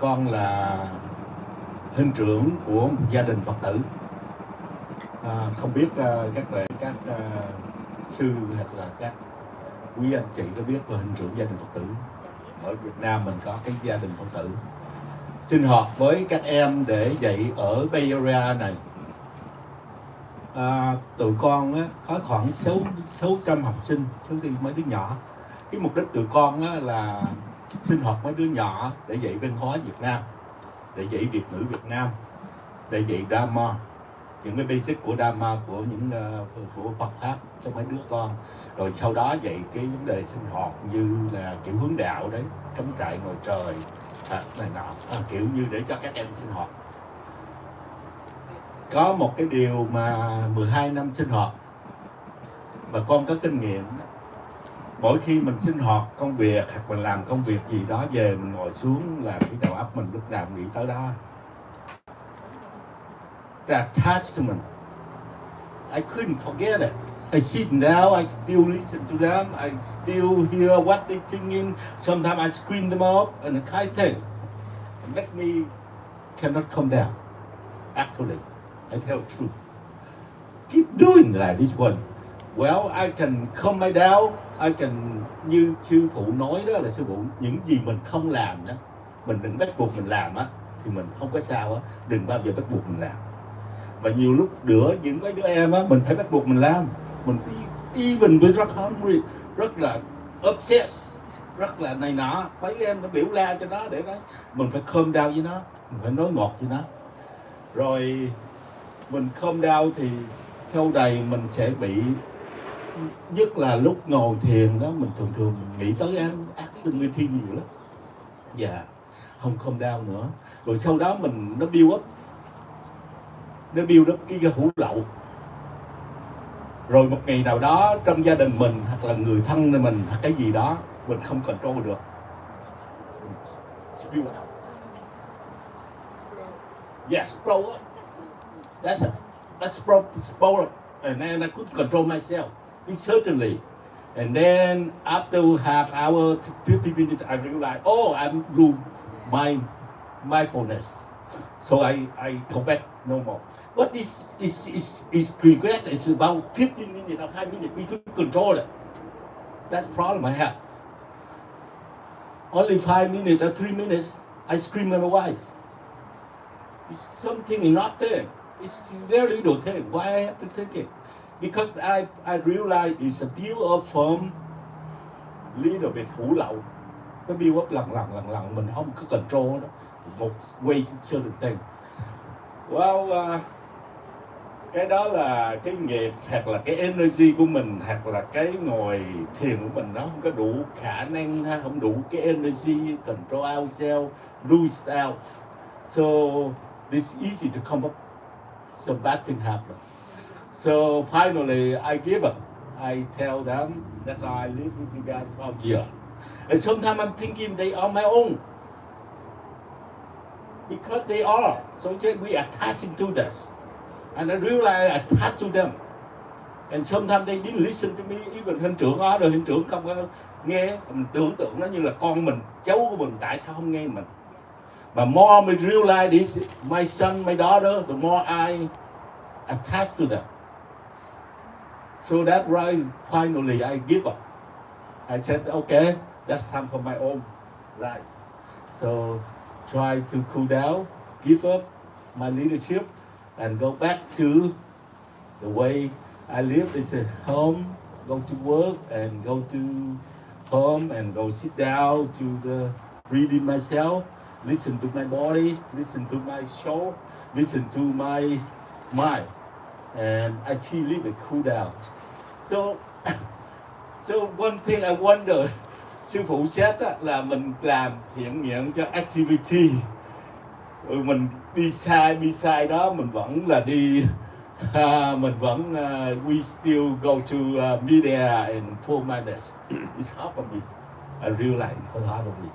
con là huynh trưởng của một gia đình Phật tử. Không biết các sư hoặc là các quý anh chị có biết về huynh trưởng gia đình Phật tử. Ở Việt Nam mình có cái gia đình Phật tử sinh hoạt với các em để dạy ở Bay Area này. Tụi con á, có khoảng 600 học sinh, số thì mấy đứa nhỏ. Cái mục đích tụi con á, là sinh hoạt mấy đứa nhỏ để dạy văn hóa Việt Nam, để dạy Việt ngữ Việt Nam, để dạy Dharma, những cái basic của Dharma, của những của Phật pháp cho mấy đứa con. Rồi sau đó dạy cái vấn đề sinh hoạt như là kiểu hướng đạo đấy, cắm trại ngoài trời này nọ, kiểu như để cho các em sinh hoạt. Có một cái điều mà 12 năm sinh hoạt và con có kinh nghiệm. Mỗi khi mình sinh hoạt công việc hoặc mình làm công việc gì đó về, mình ngồi xuống là cái đầu óc mình lúc nào nghĩ tới đó. The attachment, I couldn't forget it. I sit down, I still listen to them, I still hear what they're singing. Sometimes I scream them up and the kind thing. It makes me cannot come down. Actually, I tell the truth. Keep doing like this one. Well, I can calm my down. I can, như sư phụ nói đó là sư phụ, những gì mình không làm đó, mình đừng bắt buộc mình làm á, thì mình không có sao á, đừng bao giờ bắt buộc mình làm. Và nhiều lúc những mấy đứa em á, mình phải bắt buộc mình làm. Mình even với rất hungry, rất là obsessed, rất là này nọ, mấy em nó biểu la cho nó để nó, mình phải calm down với nó, mình phải nói ngọt với nó. Rồi mình calm down thì sau này mình sẽ bị, nhất là lúc ngồi thiền đó, mình thường nghĩ tới anxiety nhiều lắm. Dạ, không calm down nữa. Rồi sau đó nó build up cái hủ lậu. Rồi một ngày nào đó trong gia đình mình hoặc là người thân mình hoặc cái gì đó mình không control được, spill out. Yes, spill up. That's spill up. And then I couldn't control myself. Certainly. And then after half hour, 50 minutes, I realized, I'm lose my mindfulness. So I go back no more. But it's regret. It's about 15 minutes or 5 minutes. We couldn't control it. That's the problem I have. Only 5 minutes or 3 minutes, I scream at my wife. It's something not there. It's very little thing. Why I have to take it? Because I realize it's a build up from little bit hủ lậu. Nó build up lần mình không có control đó. Một way certain thing. Well, cái đó là cái nghiệp hoặc là cái energy của mình, hoặc là cái ngồi thiền của mình nó không có đủ khả năng, không đủ cái energy control ourselves, lose out. So it's easy to come up. Some bad thing happen. So finally I give up. I tell them that's why I live with you guys 12 years. And sometimes I'm thinking they are my own. Because they are. So we attaching to this. And I realize I attach to them. And sometimes they didn't listen to me. Even huynh trưởng đó, rồi huynh trưởng không có nghe. Mình tưởng tượng nó như là con mình, cháu của mình, tại sao không nghe mình. But more we realize this, my son, my daughter, the more I attach to them. So that's why finally I give up. I said, okay, that's time for my own life. So try to cool down, give up my leadership, and go back to the way I live. It's a home, go to work and go to home and go sit down to the reading myself, listen to my body, listen to my soul, listen to my mind, and actually live it cool down. So one thing I wonder, sư phụ xét là mình làm thiện nguyện cho activity, mình đi sai đó, mình vẫn là đi, mình vẫn we still go to media and poor madness. It's hard for me. I realize it's hard for me.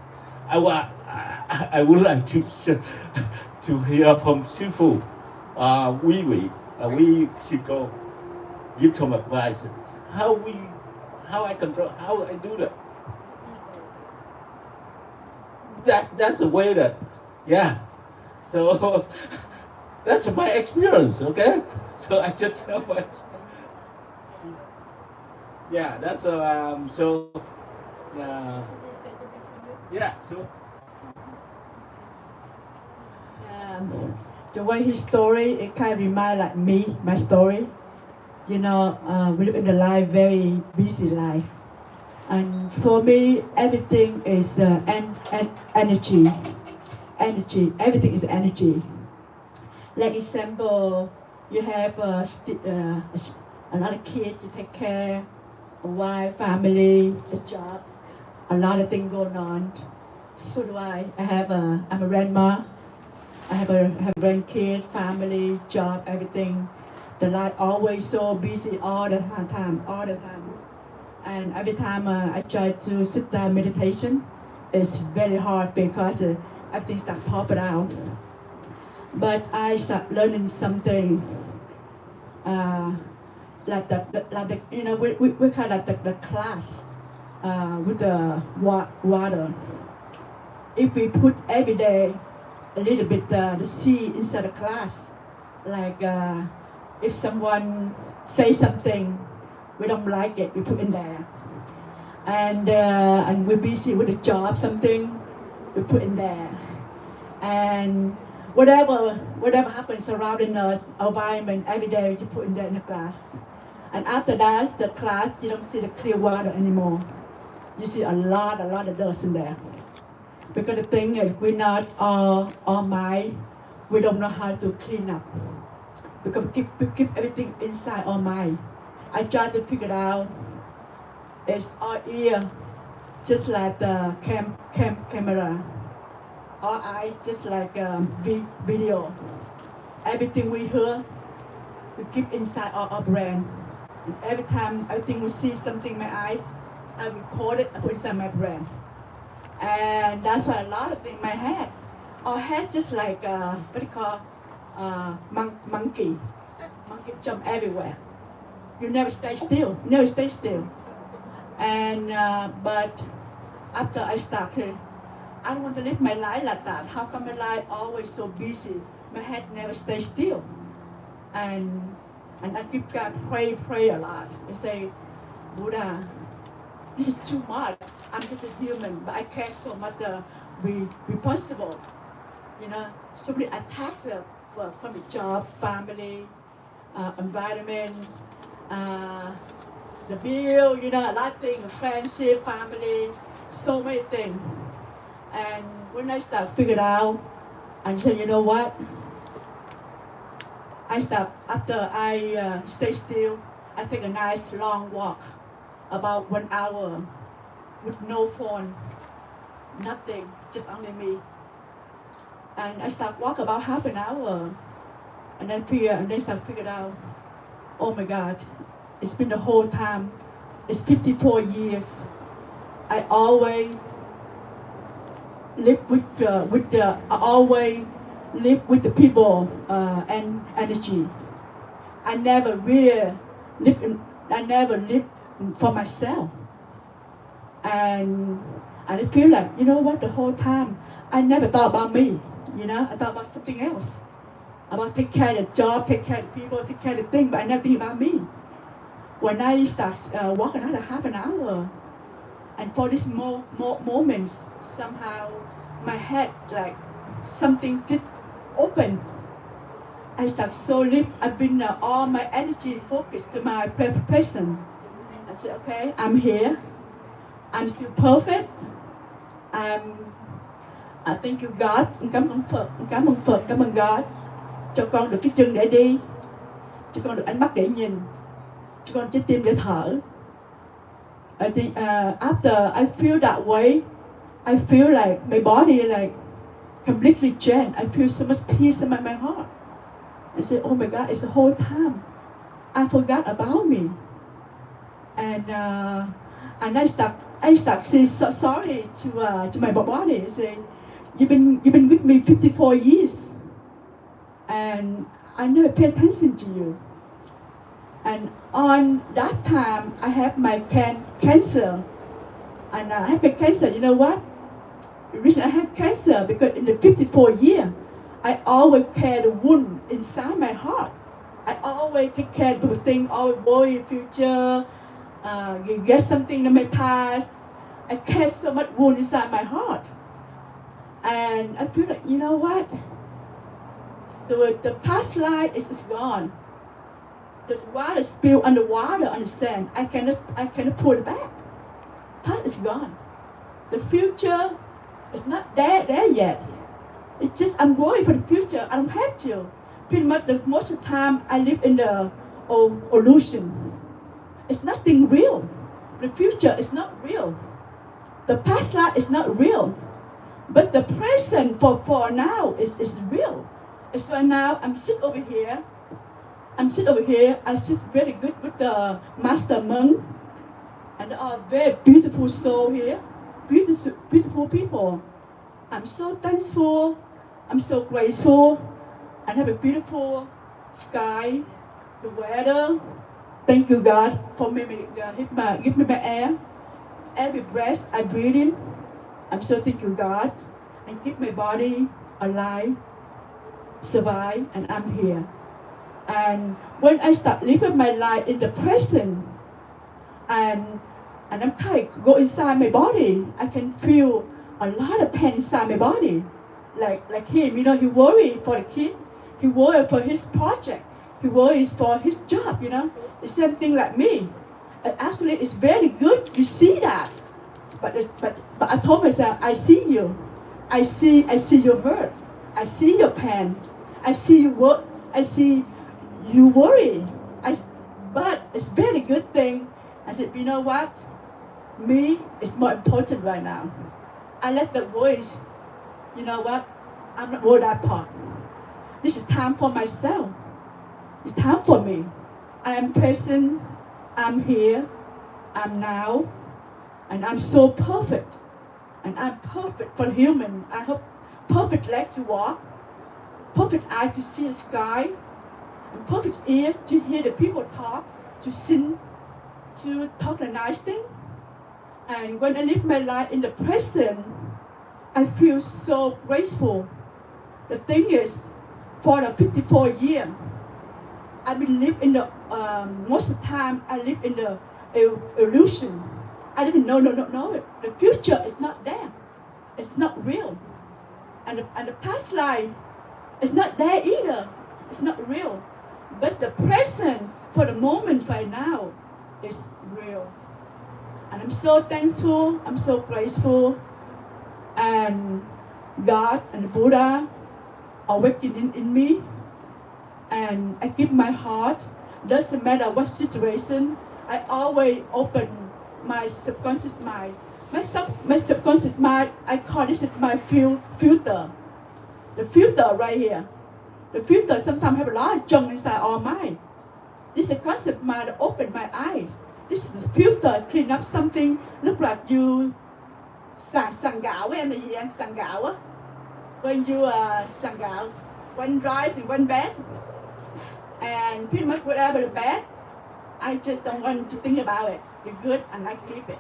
I would like to hear from sư phụ. We should go give some advice. How I control, how I do that. That's the way that Yeah. So that's my experience, okay? So I just tell my yeah, that's so yeah, so The way his story, it kind of remind like me, my story. You know, we live in a life, very busy life. And for me, everything is energy. Energy, everything is energy. Like example, you have another kid, you take care, a wife, family, a job, a lot of things going on. So do I. I'm a grandma. I have a grandkid, family, job, everything. The life always so busy all the time, all the time. And every time I try to sit down meditation, it's very hard because everything starts popping out. But I start learning something, like the you know we kind of the class with the water. If we put every day a little bit the seed inside the class, like if someone say something we don't like it, we put in there, and we're busy with the job, something we put in there, and whatever happens surrounding us, environment, every day we put in there in the class, and after that the class you don't see the clear water anymore. You see a lot of dust in there. Because the thing is, we're not all mind. We don't know how to clean up. Because we keep everything inside our mind. I try to figure it out. It's our ear, just like the camera. Our eyes, just like video. Everything we hear, we keep inside our brain. And every time, everything we see something in my eyes, I record it, I put it inside my brain. And that's why a lot of things in my head. Our head just like what do you call monkey. Monkey jump everywhere. You never stay still. Never stay still. And but after I started, I don't want to live my life like that. How come my life always so busy? My head never stays still. And I keep God pray a lot. I say, Buddha, this is too much. I'm just a human, but I care so much be responsible. You know, so many attacks from the job, family, environment, the bill, you know, a lot of things, friendship, family, so many things. And when I start figure out, and say, you know what? I stop after I stay still. I take a nice long walk, about 1 hour, with no phone, nothing, just only me. And I start walk about half an hour, and then start figure out, oh my God, it's been the whole time. It's 54 years. I always live I always live with the people and energy. I never really live for myself. And I feel like, you know what, the whole time, I never thought about me, you know, I thought about something else. About take care of the job, take care of the people, take care of the thing, but I never think about me. When I start walking another half an hour, and for these moments, somehow my head, like something did open. I start so live. I've been all my energy focused to my present. I said, okay, I'm here. I'm still perfect. I thank you God. Cảm ơn Phật, cảm ơn God cho con được cái chân để đi, cho con được ánh mắt để nhìn, cho con trái tim để thở. I think after I feel that way, I feel like my body like completely changed. I feel so much peace in my heart. I said, oh my God, it's the whole time. I forgot about me. And I start say sorry to my body. I say, you've been with me 54 years, and I never pay attention to you. And on that time, I have my cancer, and I have my cancer. You know what? The reason I have cancer because in the 54 year, I always carry the wound inside my heart. I always take care of people think, always worry in the future, you get something in my past. I carry so much wound inside my heart. And I feel like, you know what? The past life is gone. The water spilled underwater on the sand. I cannot pull it back. Past is gone. The future is not there yet. It's just I'm worried for the future. I don't have to. Pretty much most of the time I live in the illusion. It's nothing real. The future is not real. The past life is not real. But the present for now is real. So now I'm sit over here. I sit very good with the master monk. And there are very beautiful soul here. Beautiful people. I'm so thankful. I'm so grateful. And have a beautiful sky, the weather. Thank you God for me, give me my air. Every breath I breathe in. I'm so thank you God. And keep my body alive, survive, and I'm here. And when I start living my life in the present, and I'm tired, go inside my body, I can feel a lot of pain inside my body. Like him, you know, he worried for the kid, he worried for his project, he worries for his job, you know. The same thing like me. And actually, it's very good you see that. But I told myself, I see you. I see your hurt. I see your pain. I see you work. I see you worry. But it's very good thing. I said, you know what? Me is more important right now. I let the voice, you know what? I'm not worried that part. This is time for myself. It's time for me. I am present. I'm here. I'm now. And I'm so perfect. And I'm perfect for human. I have perfect leg to walk, perfect eye to see the sky, and perfect ear to hear the people talk, to sing, to talk a nice thing. And when I live my life in the present, I feel so grateful. The thing is, for the 54 years, I've been living in the, most of the time, I live in the illusion. I didn't know it. The future is not there. It's not real. And the past life is not there either. It's not real. But the presence for the moment right now is real. And I'm so thankful. I'm so grateful. And God and the Buddha are working in me. And I give my heart. Doesn't matter what situation. I always open my subconscious mind. My subconscious mind, I call this my filter. The filter right here. The filter sometimes have a lot of junk inside our mind. This is the concept mind that open my eyes. This is the filter, clean up something. Look like you sang gạo với em là gì anh? Sang gạo á. When you sang gạo, one rice and one bad. And pretty much whatever the bad, I just don't want to think about it. The good and I keep it.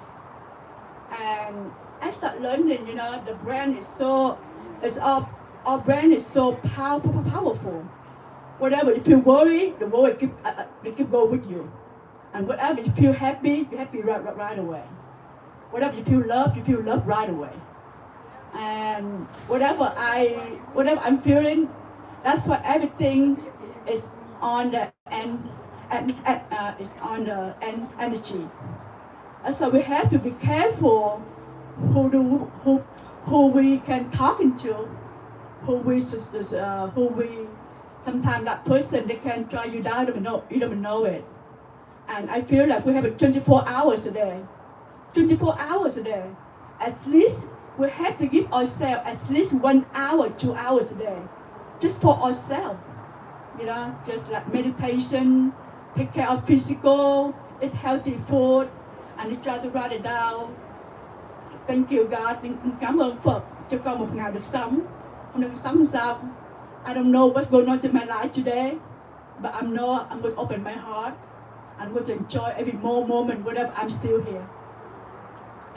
And I start learning, you know, the brain is so, our brain is so powerful. Whatever you feel worried, the worry keep go with you. And whatever you feel happy, you're happy right away. Whatever you feel love right away. And whatever I'm feeling, that's why everything is on the end. It's on the energy. And so we have to be careful who we can talk into, who we sometimes that person they can try you down, you don't know it. And I feel like we have 24 hours a day. 24 hours a day. At least we have to give ourselves at least 1 hour, 2 hours a day, just for ourselves. You know, just like meditation. Take care of physical, eat healthy food, and try to write it down. Thank you God, cảm ơn Phật cho con một ngày được sống. Hôm nay sống sao? I don't know what's going on in my life today, but I know I'm going to open my heart. I'm going to enjoy every moment, whatever I'm still here.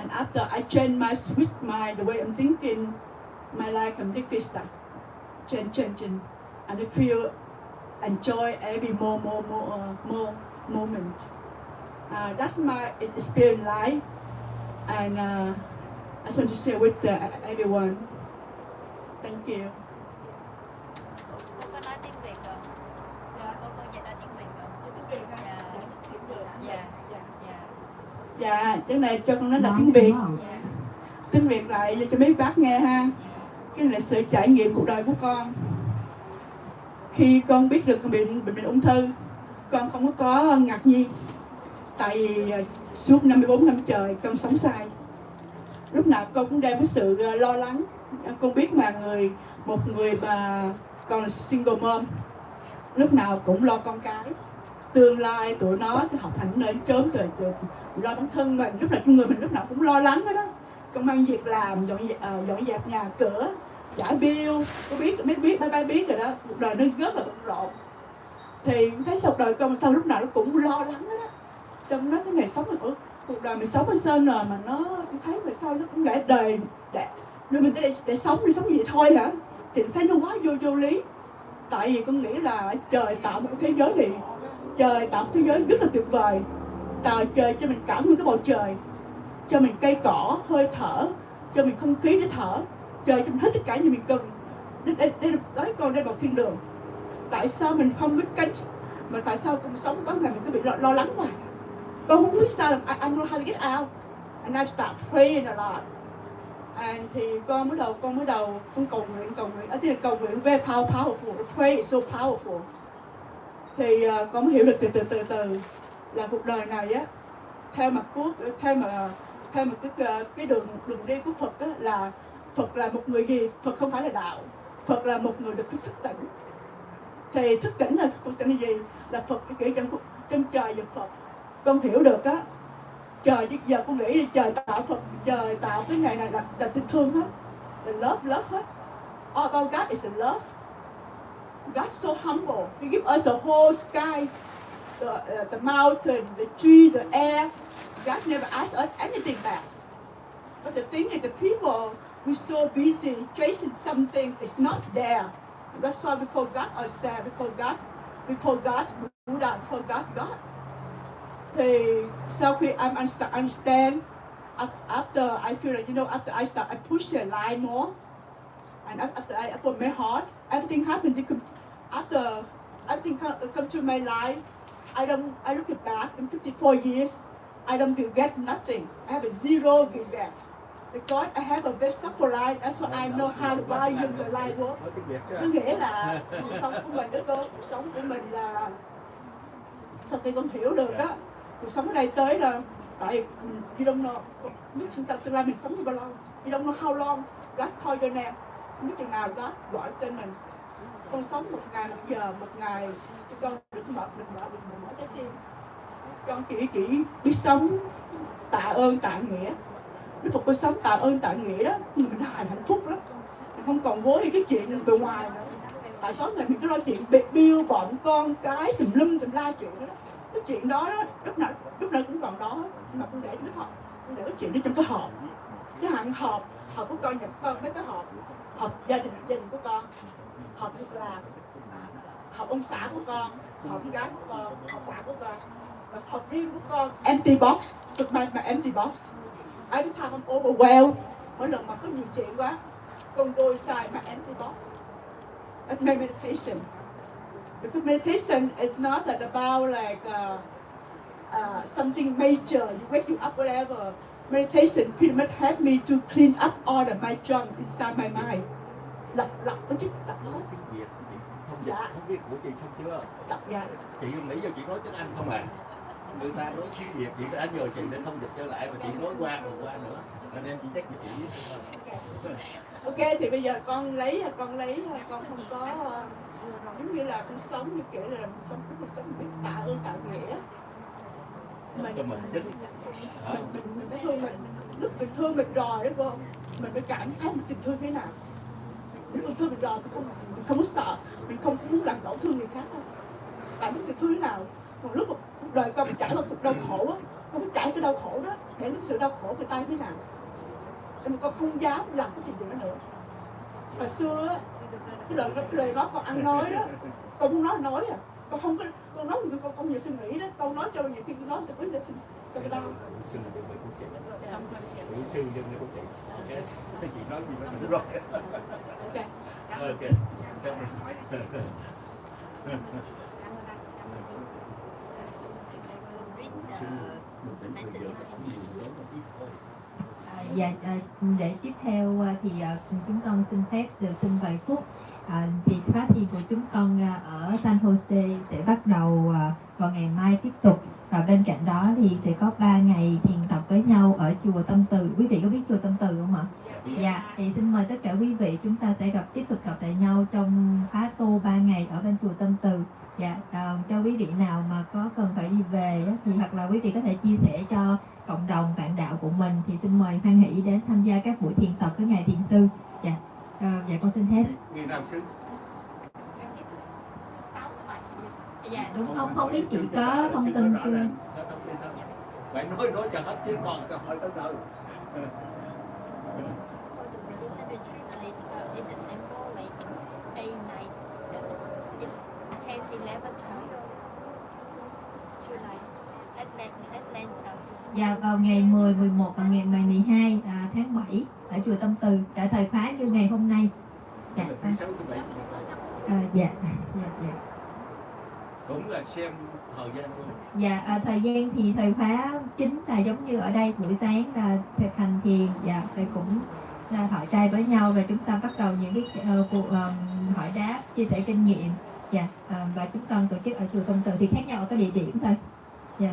And after I change my switch the way I'm thinking, my life completely start change, and I feel enjoy every more moment. That's my experience life, and I just want to share with everyone. Thank you. Cô có nói tiếng Việt không? Dạ. Cô dạy nói tiếng Việt không? Tiếng Việt á? Dạ. Dạ. Dạ. Dạ. Dạ, chỗ này cho con nói là tiếng Việt. Dạ. Tiếng Việt lại cho mấy bác nghe ha. Cái này là sự trải nghiệm cuộc đời của con. Khi con biết được con bị ung thư, con không có ngạc nhiên. Tại vì suốt 54 năm trời con sống sai. Lúc nào con cũng đem cái sự lo lắng. Con biết mà một người mà con là single mom, lúc nào cũng lo con cái, tương lai tụi nó học hành nên chớm từ lo bản thân mình, lúc nào trong người mình lúc nào cũng lo lắng hết đó. Công ăn việc làm, dọn dẹp nhà cửa, trả bill, có biết ba biết rồi đó. Cuộc đời nó rất là bận rộn. Thì thấy sau đời con sao lúc nào nó cũng lo lắng hết đó. Xong nó cái ngày sống ở cuộc đời mình sống ở sơn nờ mà nó thấy mà sao nó cũng để đời đưa mình tới đây để sống gì thôi hả? Thì thấy nó quá vô lý. Tại vì con nghĩ là trời tạo một cái thế giới này, trời tạo một thế giới rất là tuyệt vời. Trời cho mình cả nguyên cái bầu trời, cho mình cây cỏ, hơi thở, cho mình không khí để thở, trời cho mình hết tất cả như mình cần. Đây nói con đây một thiên đường. Tại sao mình không biết cách, mà tại sao con sống có ngày mình cứ bị lo lắng hoài? Con không biết sao là I don't know how to get out, and I start praying a lot. And thì con mới đầu con cầu nguyện, ở đây cầu nguyện very powerful, the prayer is so powerful. Thì con mới hiểu được từ là cuộc đời này á, theo mà cái đường đi của Phật á, là Phật là một người gì? Phật không phải là đạo, Phật là một người được thức tỉnh. Thì thức tỉnh là gì? Là Phật cái kiểu trong trời và Phật. Con hiểu được á, trời chứ giờ con nghĩ là trời tạo cái ngày này là tình thương hết, là love hết. All about God is the love. God's so humble. He give us the whole sky, the mountain, the tree, the air. God never asked us anything back. But the thing is, the people we're so busy chasing something is not there. That's why we forgot ourselves. We forgot Buddha. Forgot God. Thì sau khi I understand, after I feel like, after I push the line more, and after I put my heart, everything happens. After everything come to my life, I look back in 54 years, I don't regret nothing. I have a zero regret. Because I have a very simple life, that's why I know how to value the life work. Có nghĩa là cuộc sống của mình đó cô, cuộc sống của mình là sau khi con hiểu được á, cuộc sống ở đây tới là tại you don't know, biết tương lai mình sống như bao lâu, you don't know how long. God call your name, không biết chừng nào God gọi tên mình. Con sống một ngày, một giờ, một ngày cho con đừng mở trái tim. Con chỉ biết sống tạ ơn tạ nghĩa. Nếu một con sống tạ ơn tạ nghĩa đó, thì mình hạnh phúc lắm. Mình không còn vối cái chuyện từ ngoài nữa. Tại số này mình cứ lo chuyện bill bọn con cái tùm la chuyện đó. Cái chuyện đó lúc nào cũng còn đó hết. Nhưng mà con để cho nó học, con để cái chuyện đó trong cái hộp. Cái hạn họp của con nhập con mấy cái họp gia đình của con, họp việc làm, họp ông xã của con, họp con gái của con, họp bạn của con, họp riêng của con. Empty box, my empty box. Every time I'm overwhelmed, mỗi lần mà có nhiều chuyện quá, con go inside my empty box. That's my meditation. Because meditation is not about like something major. You wake you up, whatever. Meditation pretty much help me to clean up all of my junk inside my mind. Lọc cái chức lọc hết. Tiếng Việt thì không biết của chị xong chưa? Dạ. Chị nghĩ giờ chị nói tiếng Anh không à? Người ta nói tiếng Việt, chị đã nhờ chị để thông dịch trở lại và chị nói qua nữa. Nên em chỉ trách chị thôi. Ok, thì bây giờ con lấy con không có giống như là con sống như kiểu là mình sống biết tạ ơn tạ nghĩa. Mình chính. Mình phải thương mình. Lúc mình thương mình rồi đó cô, mình phải cảm thấy mình tình thương thế nào. Lúc mình thương mình rồi mình không có sợ, mình không muốn làm tổn thương người khác đâu. Tại biết tình thương thế nào. Còn lúc cuộc đời con phải trải qua cuộc đau khổ á, con phải trải cái đau khổ đó để cái sự đau khổ người ta như thế nào, để mà con không dám làm cái chuyện đó nữa. Hồi xưa á, cái lời đó con ăn nói đó, con muốn nói à, con không có, con nói người con nhiều suy nghĩ đó, con nói cho nhiều khi con nói cho vấn đề cho cái đau. Kỹ sư dân của chị. Cái chị nói gì đó đúng rồi. Ok. Ok. Để tiếp theo thì chúng con xin phép được xin vài phút. Thì khóa thi của chúng con ở San Jose sẽ bắt đầu vào ngày mai tiếp tục. Và bên cạnh đó thì sẽ có 3 ngày thiền tập với nhau ở chùa Tâm Từ. Quý vị có biết chùa Tâm Từ không ạ? Dạ, thì xin mời tất cả quý vị chúng ta sẽ tiếp tục gặp lại nhau trong khóa tu 3 ngày ở bên chùa Tâm Từ. Dạ, cho quý vị nào mà có cần phải đi về thì hoặc là quý vị có thể chia sẻ cho cộng đồng bạn đạo của mình thì xin mời hoan hỷ đến tham gia các buổi thiền tập với ngài thiền sư. Dạ, dạ con xin hết. Người nào xứ? Dạ đúng, không biết chị có thông tin chưa? Bạn nói cho hết chứ còn câu hỏi tới đâu. For the religion retreat, like in the temple, like 8, 9, 10, 11, 12 July. Let's plan. Dạ vào ngày 10, 11 và ngày 12 tháng 7 ở chùa Tâm Từ, tại thời khóa như ngày hôm nay. Dạ. Dạ. Cũng là xem thời gian luôn. Dạ, thời gian thì thời khóa chính là giống như ở đây, buổi sáng là thực hành thiền, dạ, rồi cũng là hỏi trai với nhau, rồi chúng ta bắt đầu những cái cuộc hỏi đáp, chia sẻ kinh nghiệm, dạ, và chúng con tổ chức ở chùa Tâm Từ thì khác nhau ở cái địa điểm thôi, dạ.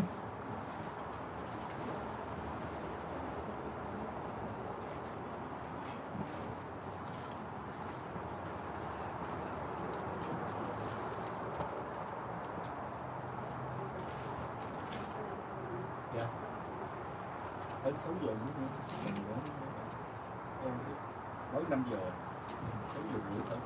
Tới 6 giờ nữa. Mới 5 giờ. 6 giờ rưỡi tới.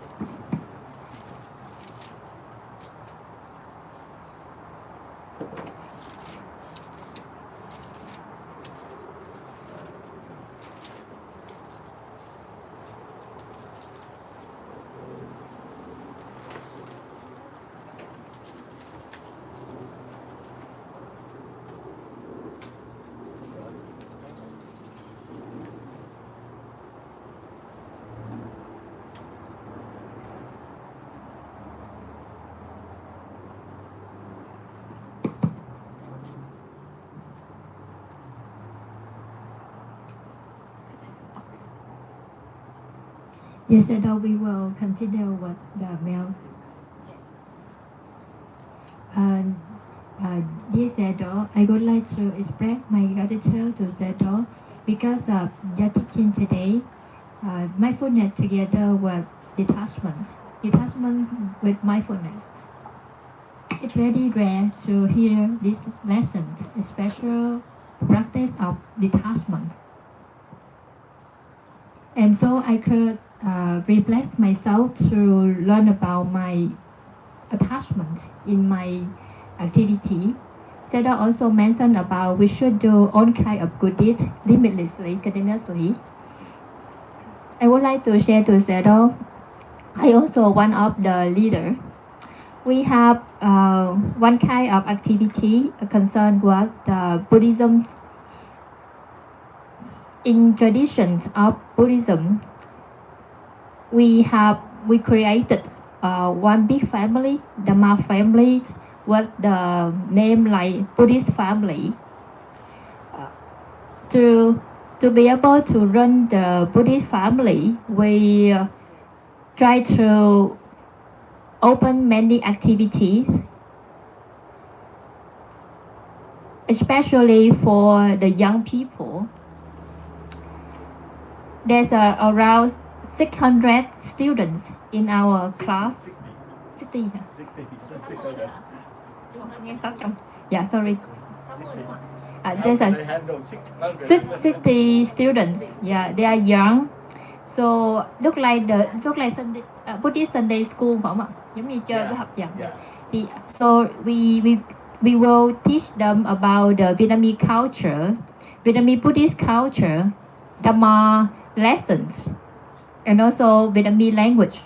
Yes, and now we will continue with the meal. Dear Zedo, I would like to express my gratitude to Zedo because of your teaching today. Mindfulness together with detachment with mindfulness. It's very rare to hear this lesson, especially practice of detachment. And so I could reflect myself to learn about my attachment in my activity. Seda also mentioned about we should do all kind of good deeds limitlessly, continuously. I would like to share to Seda, I also one of the leader. We have one kind of activity concerned with Buddhism. In traditions of Buddhism, we created one big family, the Ma family, with the name like Buddhist family. To be able to run the Buddhist family, we try to open many activities, especially for the young people. There's around 600 students in our class. 60. Yeah, sorry. There's a 60 students. Yeah, they are young. So look like Sunday, Buddhist Sunday school phải không ạ? Giống như chơi với học dần. So we we will teach them about the Vietnamese culture, Vietnamese Buddhist culture, Dhamma lessons, and also Vietnamese language.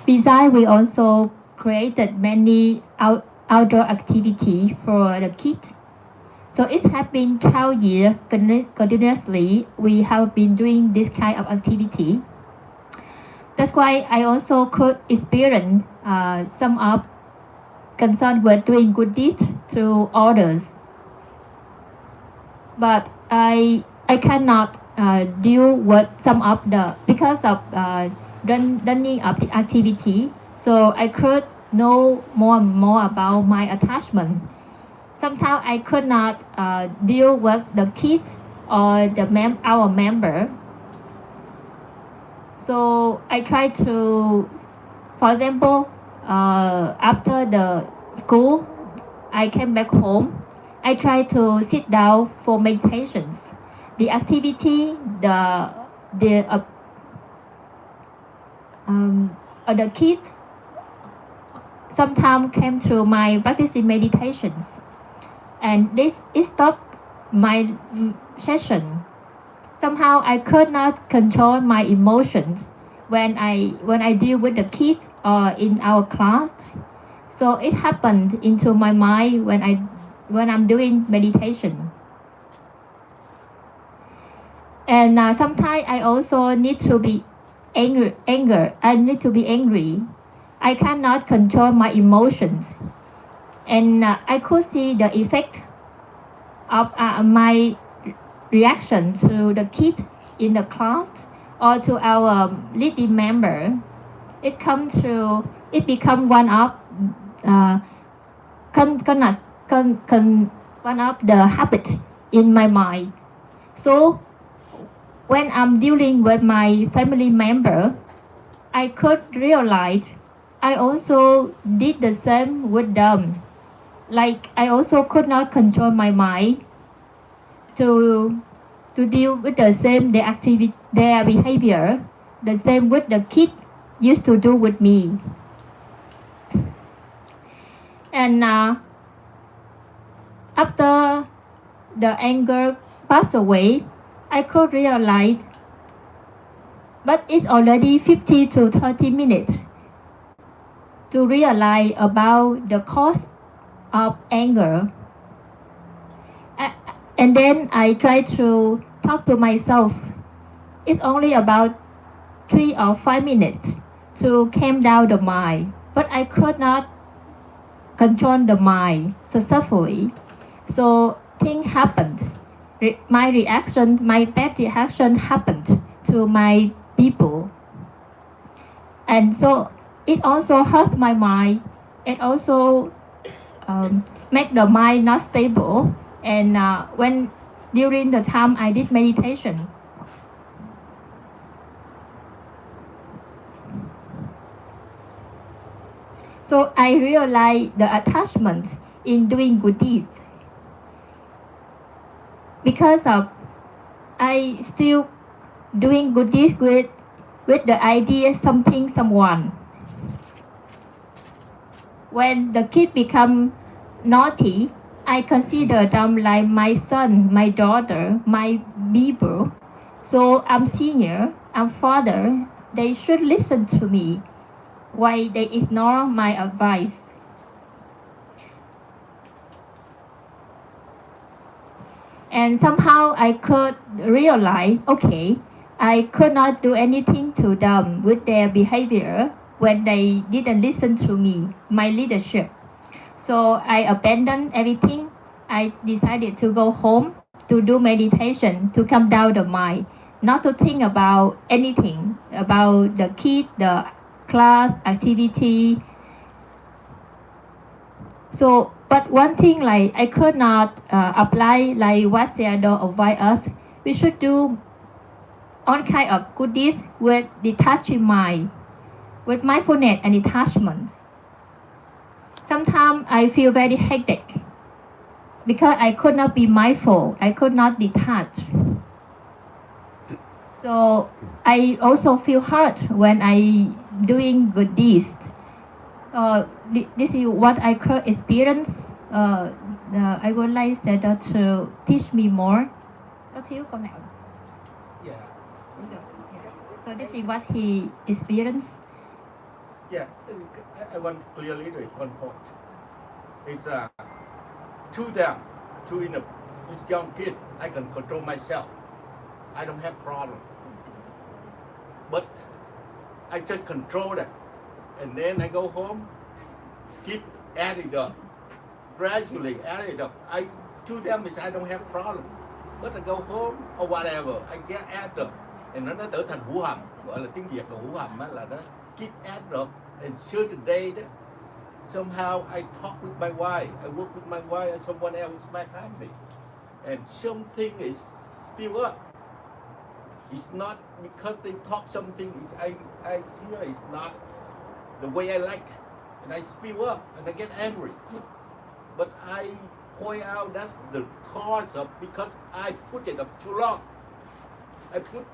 Besides, we also created many outdoor activity for the kids. So it has been 12 years continuously we have been doing this kind of activity. That's why I also could experience some of concern with doing good deeds to others. But I cannot deal with some of the because of running of the activity. So I could know more and more about my attachment. Sometimes I could not deal with the kids or our member. So I try to, for example, after the school, I came back home. I try to sit down for meditations. The activity, the kids sometimes came to my practicing meditations, and it stopped my session. Somehow I could not control my emotions when I deal with the kids or in our class. So it happened into my mind when I'm doing meditation. And sometimes I also need to be angry. I need to be angry. I cannot control my emotions, and I could see the effect of my reaction to the kids in the class or to our leading member. It become one of one of the habit in my mind. So when I'm dealing with my family member, I could realize I also did the same with them. Like I also could not control my mind to deal with the same their behavior, the same with the kid used to do with me. And after the anger passed away, I could realize, but it's already 50 to 30 minutes to realize about the cause of anger. And then I try to talk to myself. It's only about 3 or 5 minutes to calm down the mind, but I could not control the mind successfully. So things happened. My bad reaction happened to my people. And so it also hurts my mind. It also make the mind not stable. And when during the time I did meditation, so I realized the attachment in doing good deeds. Because of I still doing good deeds with the idea something someone. When the kid become naughty, I consider them like my son, my daughter, my people. So I'm senior, I'm father. They should listen to me. Why they ignore my advice? And somehow I could realize, okay, I could not do anything to them with their behavior when they didn't listen to me, my leadership. So I abandoned everything. I decided to go home to do meditation, to calm down the mind, not to think about anything, about the kid, the class, activity. So, but one thing like I could not apply like what Sayadaw advised us. We should do all kind of good deeds with detaching mind, with mindfulness and detachment. Sometimes I feel very hectic because I could not be mindful. I could not detach. So I also feel hurt when I doing good deeds. This is what I could experience. I would like that to teach me more. Có thiếu câu nào? Yeah. So this is what he experienced. Yeah, I want to clearly read one point. It's to them, to this young kid, I can control myself. I don't have problem. But I just control it, and then I go home, keep adding up, gradually add it up. To them is I don't have problem. But I go home or whatever, I get add up, and nó trở thành hữu hầm, gọi là tiếng Việt là hữu hầm á, là nó keep add up. And certain day, somehow I talk with my wife, I work with my wife and someone else in my family, and something is spill up. It's not because they talk something, I see it's not the way I like, and I spill up and I get angry. But I point out that's the cause of because I put it up too long. I put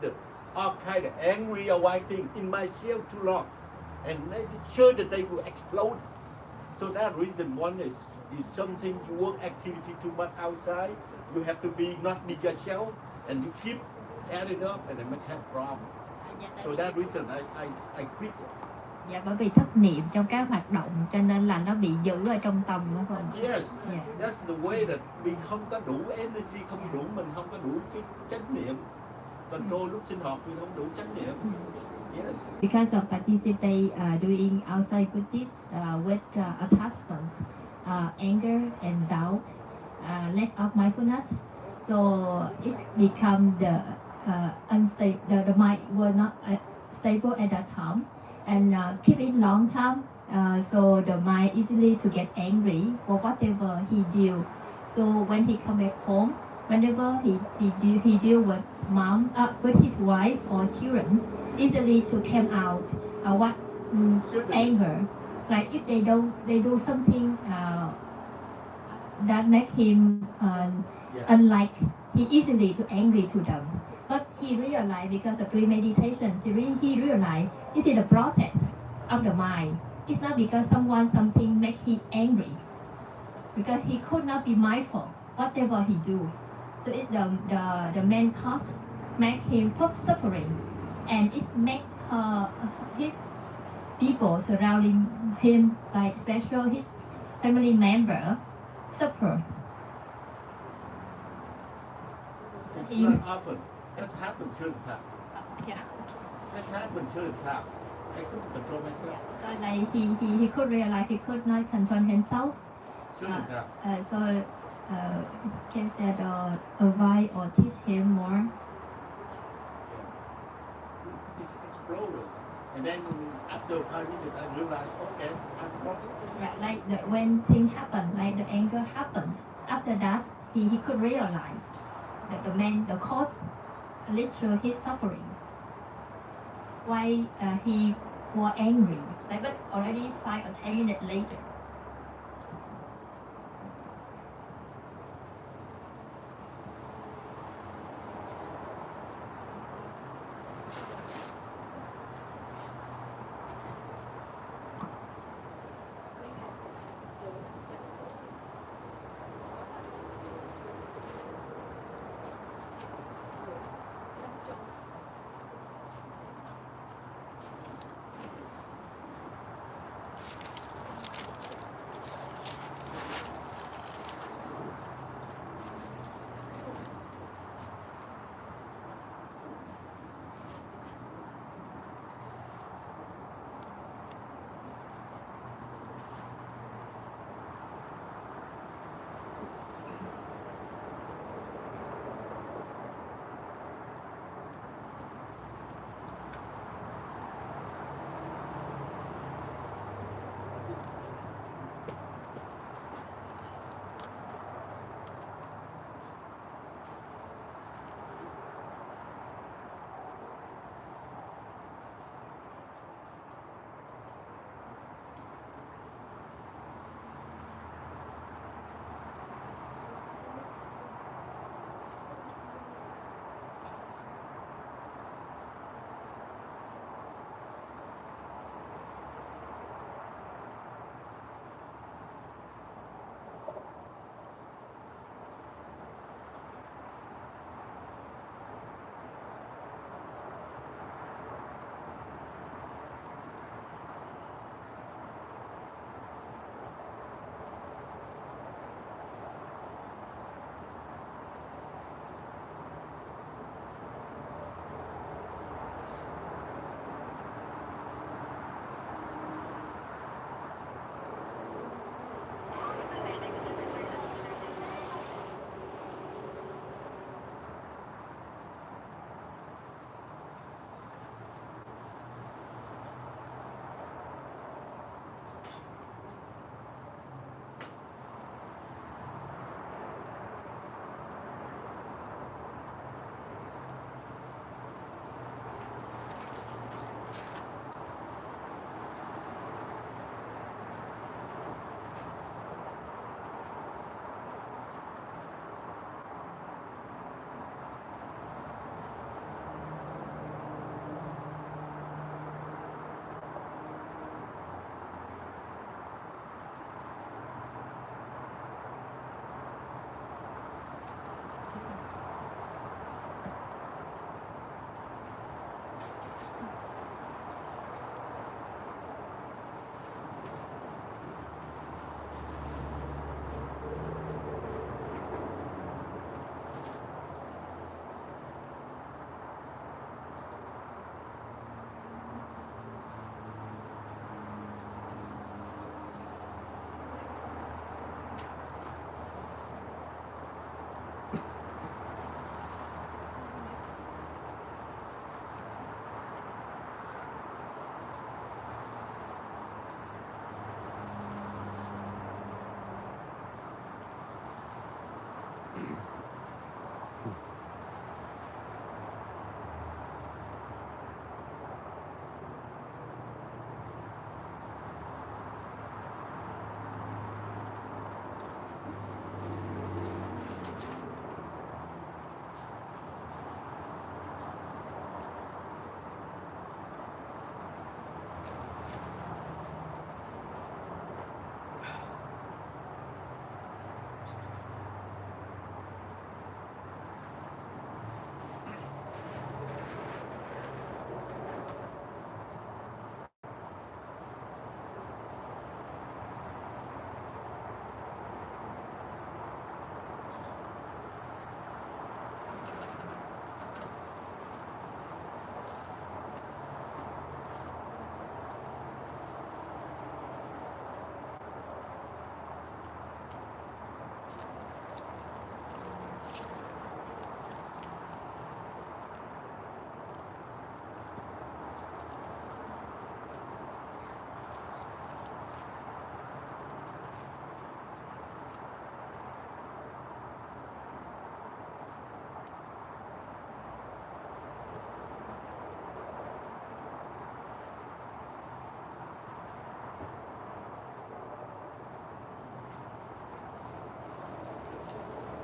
all kind of angry or white thing in myself too long, and it's sure that they will explode. So that reason one is something you work activity too much outside. You have to not be yourself, and you keep adding up, and it may have problem. So that reason I quit. Dạ, bởi vì thất niệm trong các hoạt động cho nên là nó bị giữ ở trong tâm, đúng không? Yes, Yeah. that's the way that mình không có đủ energy, không đủ, mình không có đủ cái chánh niệm. Control lúc sinh hoạt mình không đủ chánh niệm. Yes. Because of participate doing outside good deeds with attachment, anger and doubt, lack of mindfulness, so it's become the unstable. The mind was not stable at that time, and keep it long time. So the mind easily to get angry for whatever he do. So when he come back home, whenever he deal with mom, with his wife or children, easily to come out what anger. Like if they do something that make him unlike, he easily to angry to them. But he realized because of doing meditation, he realized this is the process of the mind. It's not because something make him angry, because he could not be mindful whatever he do. So it's the main cause make him suffering, and it make his people surrounding him, like special his family member, suffer. It's not often. That's happened certain time. Yeah. That's happened certain time. I couldn't control myself. So like he could realize he could not control himself. Certain time. So can said advise or teach him more. It's exploders. And then after 5 minutes I realized, okay, I'm wrong. Yeah, like when things happen, like the anger happened. After that, he could realize that the cause led to his suffering. Why he was angry, like, but already 5 or 10 minutes later.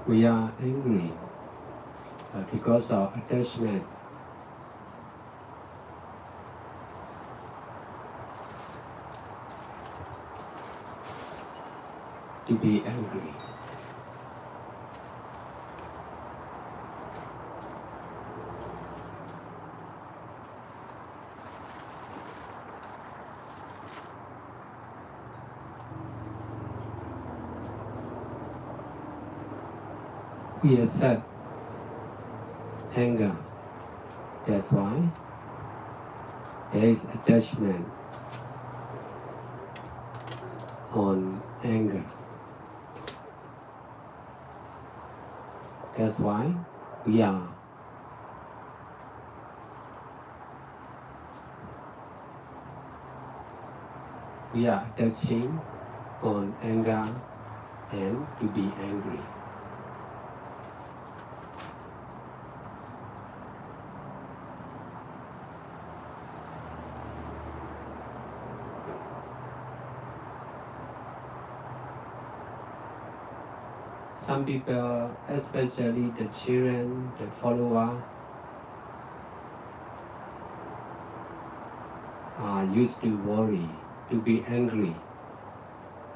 We are angry because of attachment. To be angry. We accept anger. That's why there is attachment on anger. That's why we are attaching on anger and to be angry. Some people, especially the children, the follower, are used to worry, to be angry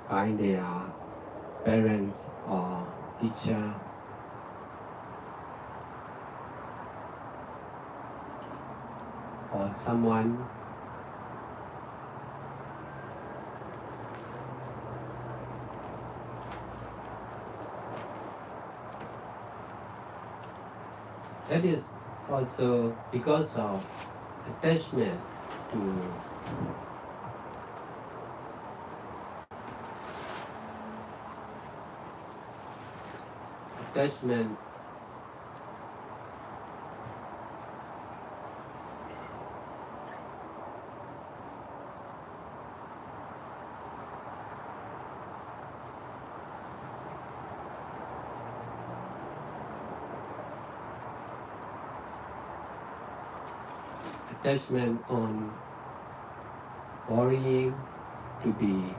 by their parents or teacher or someone. That is also because of attachment to attachment attachment on worrying to be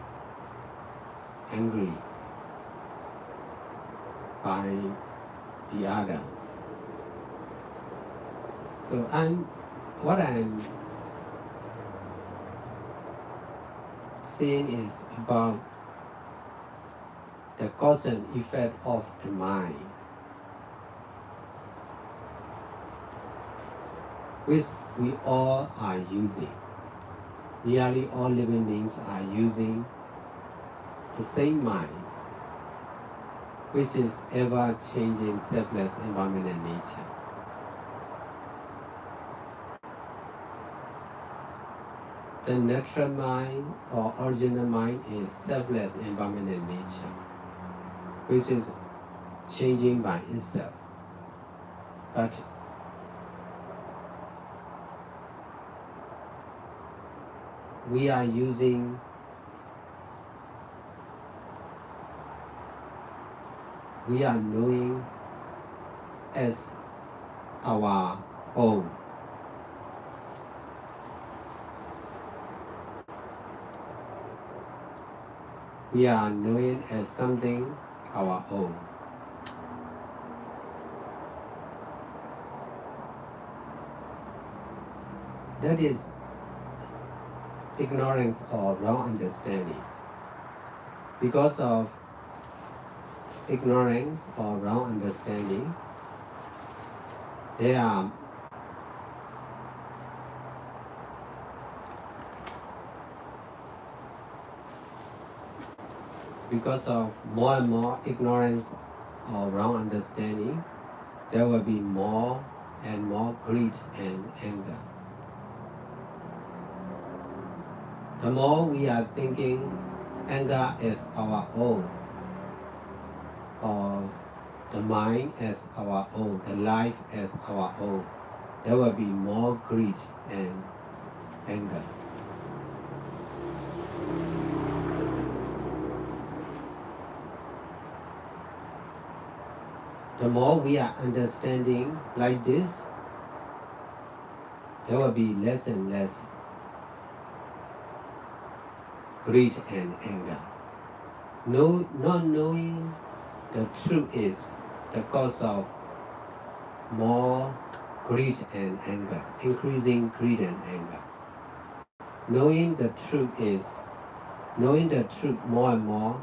angry by the other. So what I'm saying is about the cause and effect of the mind, which we all are using. Nearly all living beings are using the same mind, which is ever-changing, selfless, impermanent nature. The natural mind or original mind is selfless, impermanent nature, which is changing by itself. But we are using we are knowing as our own. We are knowing as something our own. That is ignorance or wrong understanding. Because of ignorance or wrong understanding, there are because of more and more ignorance or wrong understanding, there will be more and more greed and anger. The more we are thinking anger is our own, or the mind as our own, the life as our own, there will be more greed and anger. The more we are understanding like this, there will be less and less greed and anger. Not knowing the truth is the cause of more greed and anger, increasing greed and anger. Knowing the truth more and more,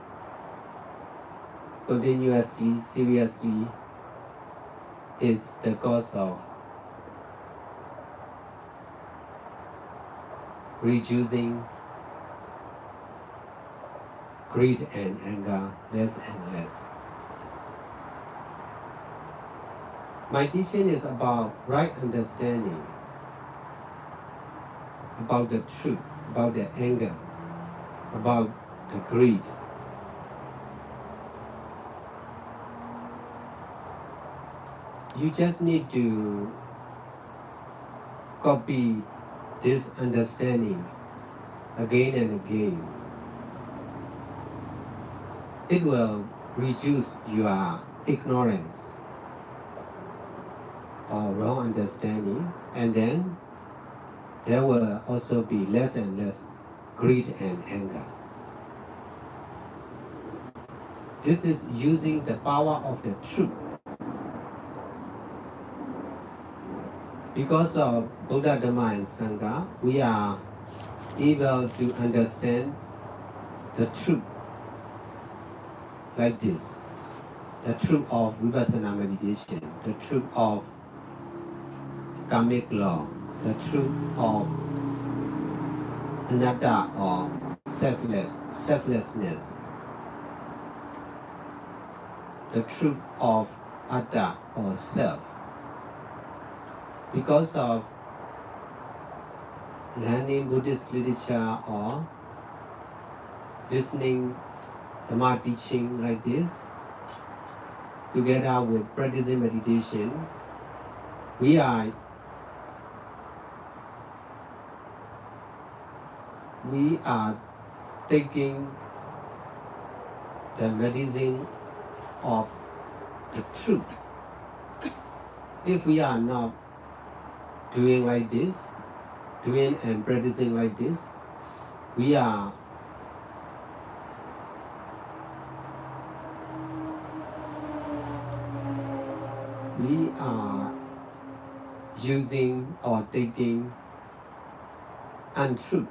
continuously, seriously, is the cause of reducing greed and anger less and less. My teaching is about right understanding, about the truth, about the anger, about the greed. You just need to copy this understanding again and again. It will reduce your ignorance or wrong understanding, and then there will also be less and less greed and anger. This is using the power of the truth. Because of Buddha, Dhamma, and Sangha, we are able to understand the truth like this. The truth of Vipassana meditation, the truth of karmic law, the truth of anatta or selflessness, the truth of atta or self. Because of learning Buddhist literature or listening Dhamma teaching like this, together with practicing meditation, we are taking the medicine of the truth. If we are not doing like this, doing and practicing like this, we are using or taking untruth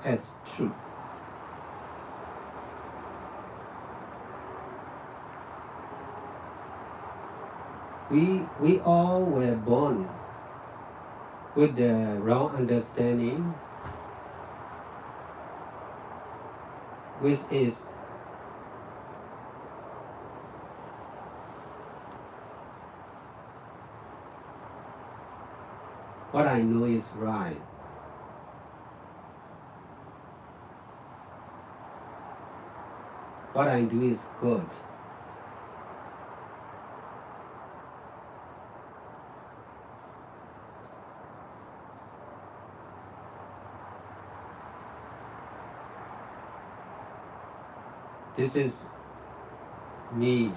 as truth. We all were born with the wrong understanding, which is what I know is right. What I do is good. This is me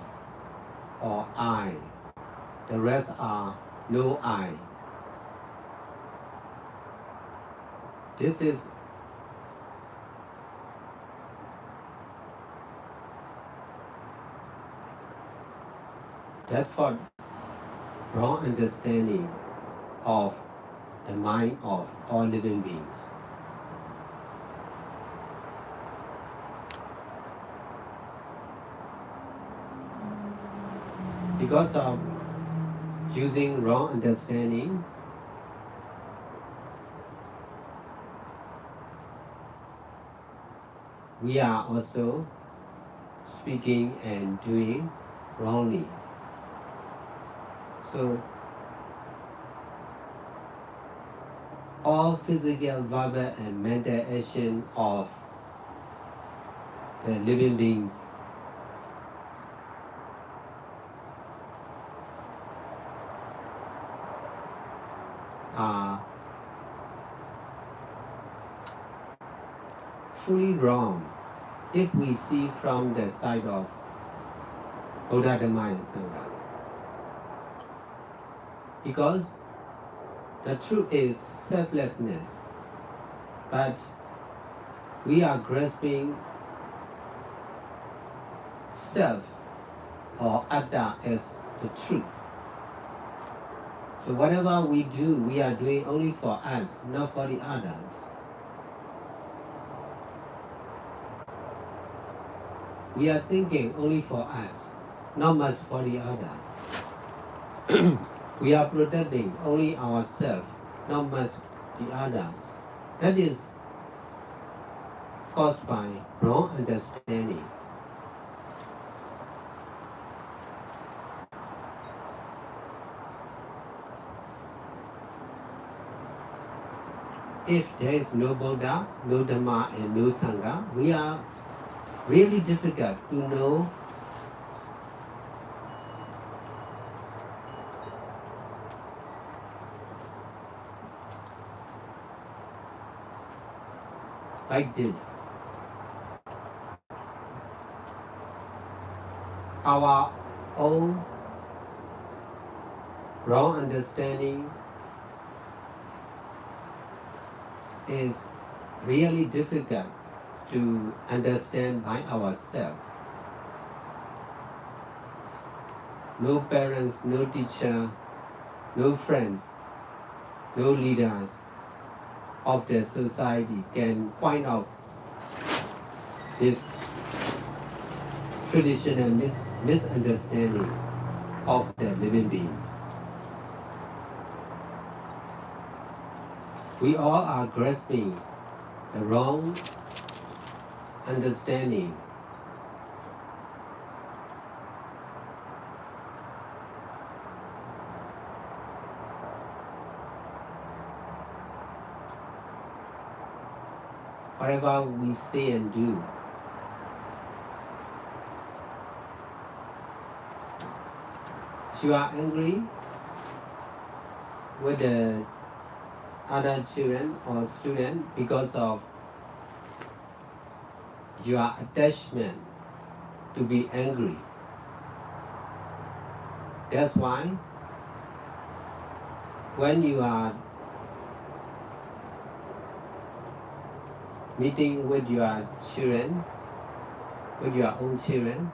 or I. The rest are no I. This is for wrong understanding of the mind of all living beings. Because of using wrong understanding, we are also speaking and doing wrongly. So, all physical, verbal, and mental action of the living beings are fully wrong if we see from the side of Buddha, Dhamma, and Sangha. Because the truth is selflessness, but we are grasping self or Atta as the truth. So whatever we do, we are doing only for us, not for the others. We are thinking only for us, not much for the others. We are protecting only ourselves, not much the others. That is caused by wrong understanding. If there is no Buddha, no Dhamma, and no Sangha, we are really difficult to know like this. Our own wrong understanding is really difficult to understand by ourselves. No parents, no teacher, no friends, no leaders of the society can point out this traditional misunderstanding of the living beings. We all are grasping the wrong understanding. Whatever we say and do, if you are angry with the other children or student because of your attachment to be angry. That's why when you are meeting with your children, with your own children,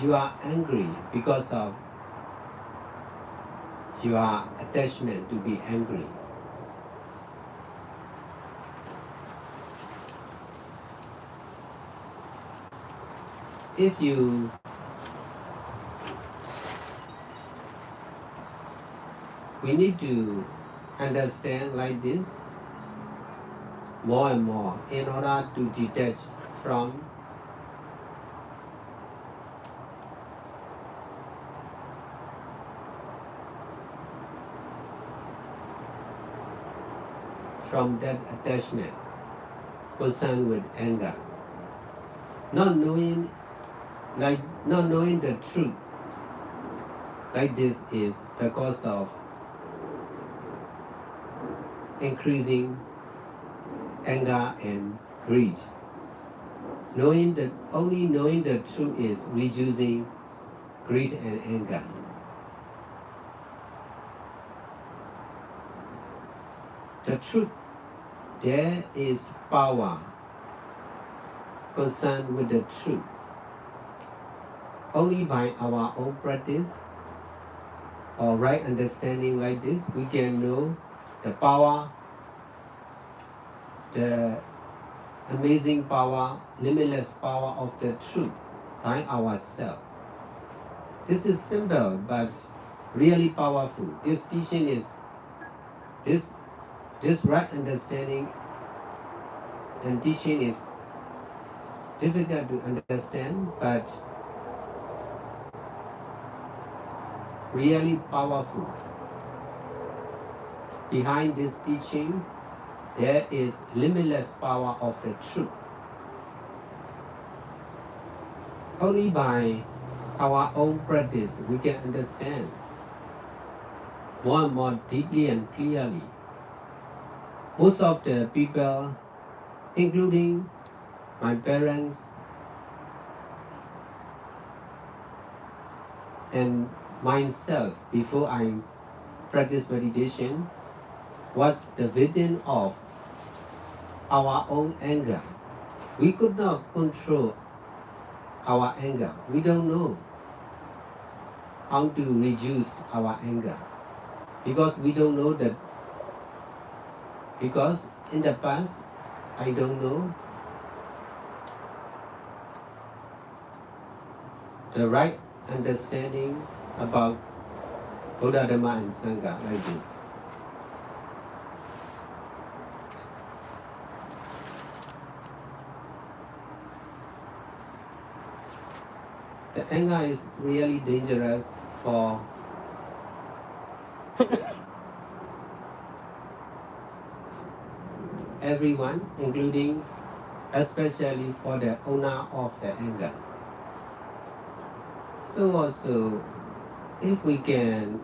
you are angry because of your attachment to be angry. If we need to understand like this more and more in order to detach from that attachment concerned with anger. Not knowing the truth like this is the cause of increasing anger and greed. Only knowing the truth is reducing greed and anger. The truth, there is power concerned with the truth. Only by our own practice or right understanding like this, we can know the power, the amazing power, limitless power of the truth by ourselves. This is simple but really powerful. This teaching is this right understanding and teaching is difficult to understand but really powerful. Behind this teaching, there is limitless power of the truth. Only by our own practice we can understand more and more deeply and clearly. Most of the people, including my parents and myself before I practice meditation, was the victim of our own anger. We could not control our anger. We don't know how to reduce our anger because we don't know that. Because in the past, I don't know the right understanding about Buddha, Dhamma, and Sangha like this. The anger is really dangerous for everyone, including especially for the owner of the anger. So also, if we can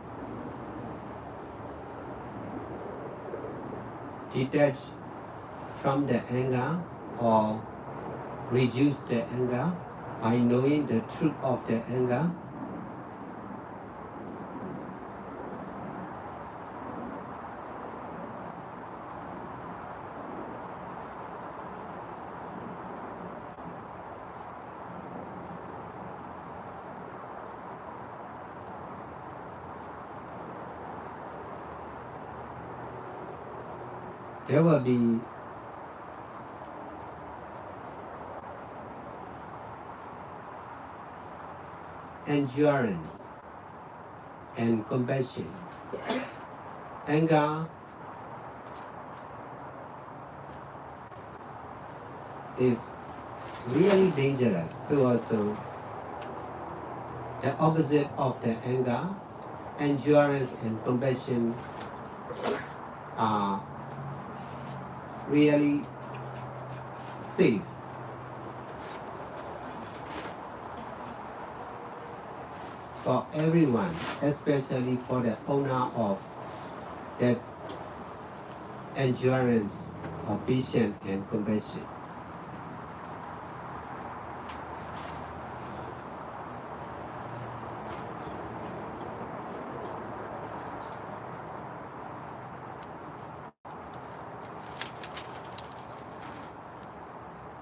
detach from the anger or reduce the anger by knowing the truth of the anger, there will be endurance and compassion. Anger is really dangerous. So also, the opposite of the anger, endurance and compassion are really safe. For everyone, especially for the owner of that endurance of patience and compassion.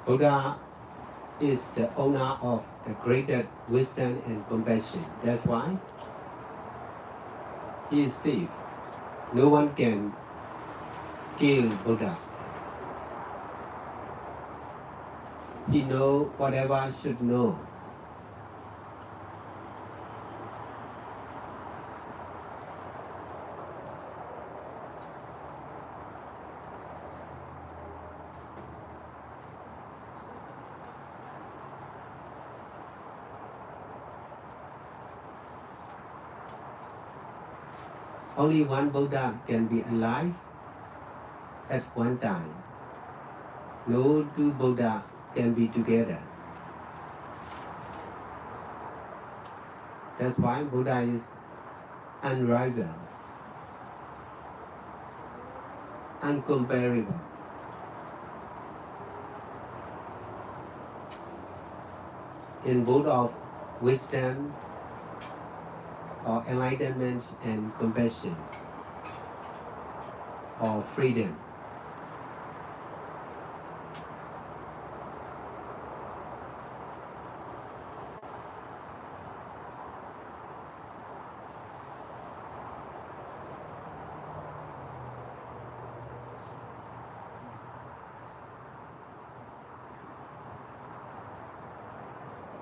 Buddha is the owner of the greater wisdom and compassion. That's why he is safe. No one can kill Buddha. He knows whatever should know. Only one Buddha can be alive at one time. No two Buddha can be together. That's why Buddha is unrivaled, uncomparable. In both of wisdom or enlightenment and compassion or freedom.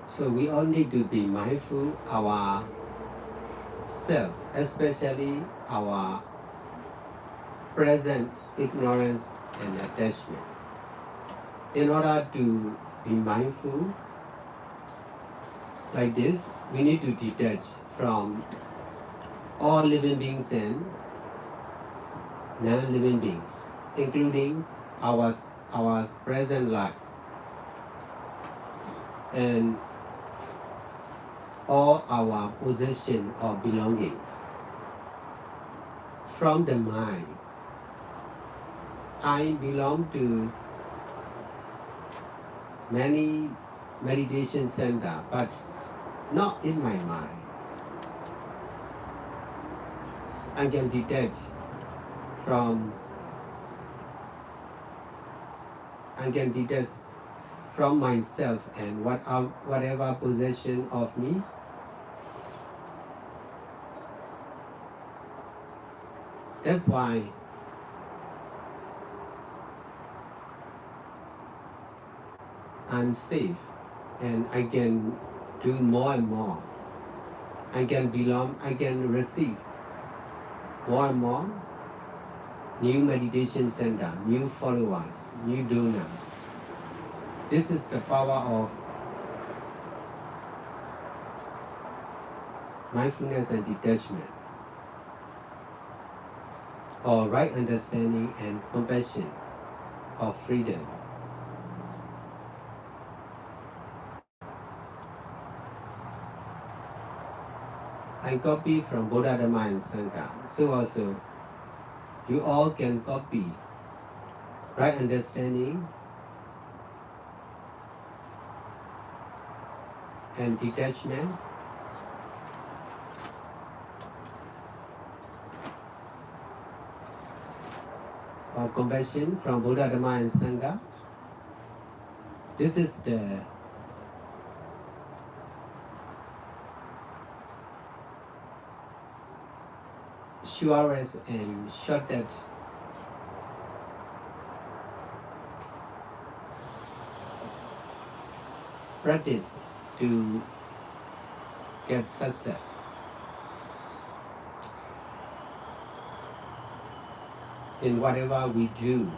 So we all need to be mindful our self, especially our present ignorance and attachment. In order to be mindful like this, we need to detach from all living beings and non-living beings, including our present life and all our possession or belongings. From the mind, I belong to many meditation centers, but not in my mind. I can detach from I can detach from myself and whatever possession of me. That's why I'm safe and I can do more and more. I can belong, I can receive more and more new meditation center, new followers, new donors. This is the power of mindfulness and detachment, or right understanding and compassion of freedom. I copy from Buddha, Dhamma and Sangha. So also, you all can copy right understanding and detachment, or compassion from Buddha, Dhamma and Sangha. This is the surest and shortest practice to get success. In whatever we do.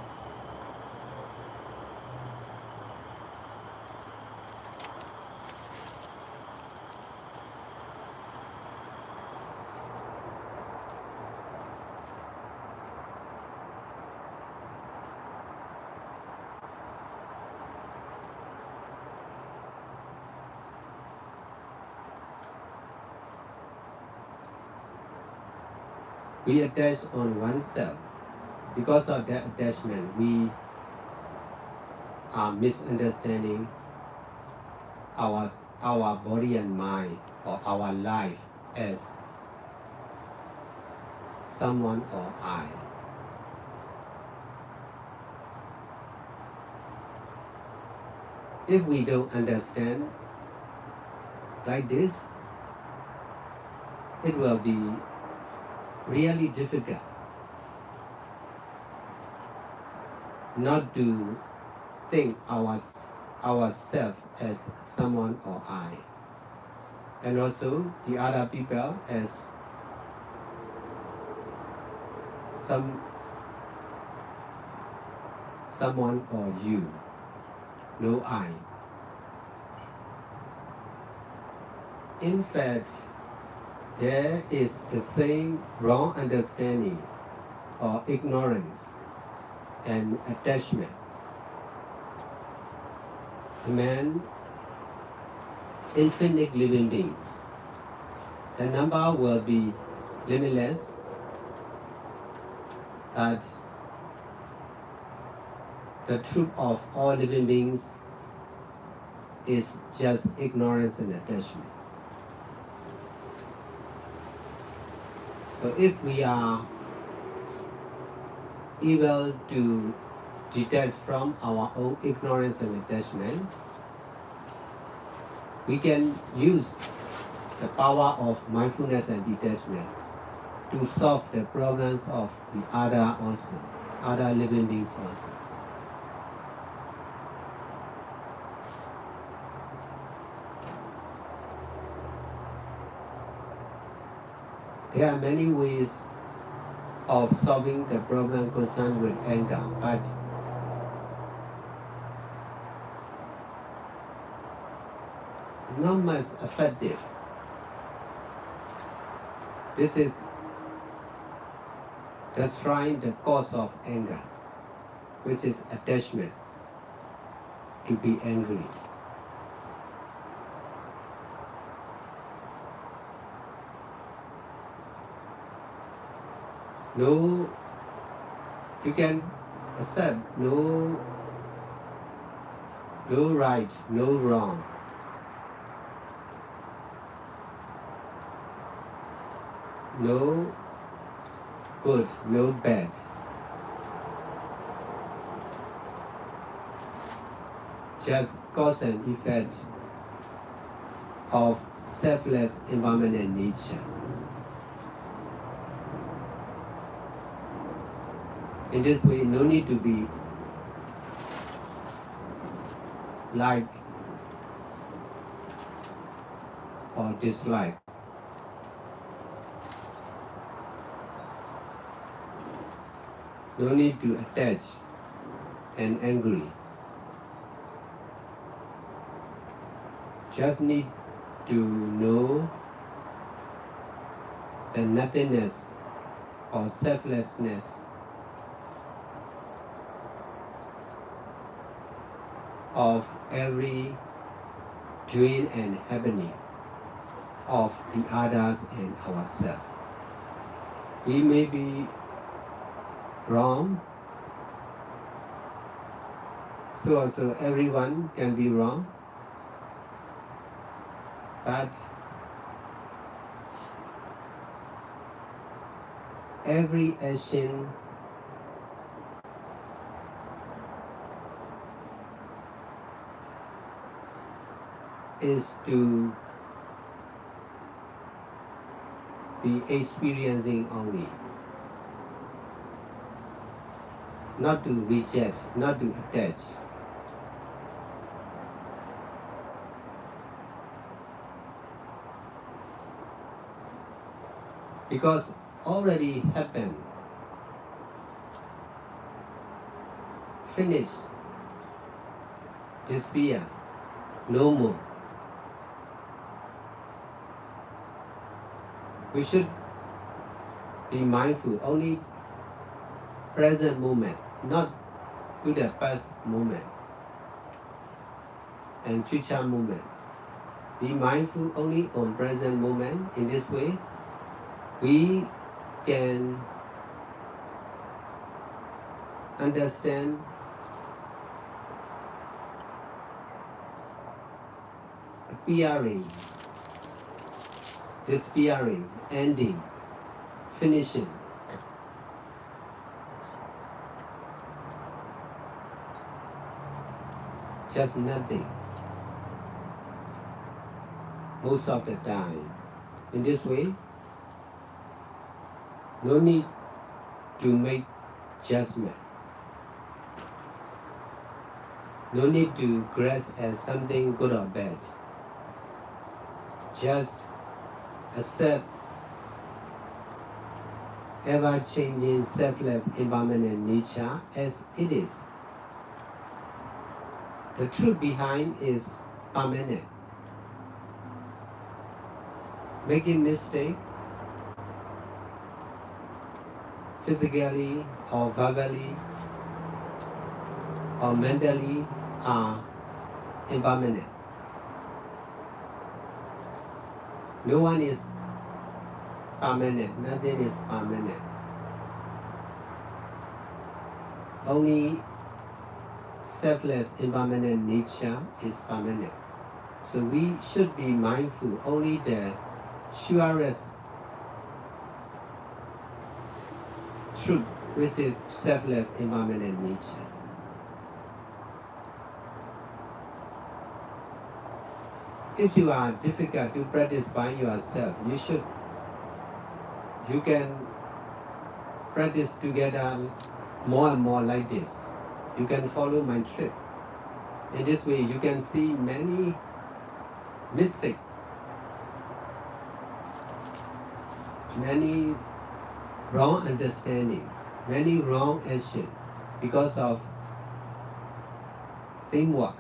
We attach on oneself. Because of that attachment, we are misunderstanding our body and mind or our life as someone or I. If we don't understand like this, it will be really difficult not to think ourselves as someone or I, and also the other people as someone or you, no I. In fact, there is the same wrong understanding or ignorance and attachment among infinite living beings. The number will be limitless, but the truth of all living beings is just ignorance and attachment. So if we are able to detach from our own ignorance and attachment, we can use the power of mindfulness and detachment to solve the problems of the other living beings also. There are many ways of solving the problem concerned with anger, but not much effective. This is destroying the cause of anger, which is attachment, to be angry. No, you can accept no right, no wrong. No good, no bad. just cause and effect of selfless environment and nature. In this way, no need to be like or dislike. No need to attach and angry. Just need to know the nothingness or selflessness of every dream and happening of the others and ourselves. We may be wrong, so also everyone can be wrong, but every action is to be experiencing only, not to reject, not to attach. Because already happened, finished, disappear, no more. We should be mindful only present moment, not to the past moment and future moment. Be mindful only on present moment. In this way, we can understand appearing, disappearing, ending, finishing. Just nothing. Most of the time. In this way, no need to make judgment. No need to grasp as something good or bad. Just accept ever-changing, selfless environment and nature as it is. The truth behind is permanent. Making mistake, physically or verbally or mentally, are impermanent. No one is permanent, nothing is permanent. Only selfless impermanent nature is permanent. So we should be mindful only the surest truth, which is selfless impermanent nature. If you are difficult to practice by yourself, you can practice together more and more like this. You can follow my trick. In this way, you can see many mistakes, many wrong understanding, many wrong action because of teamwork.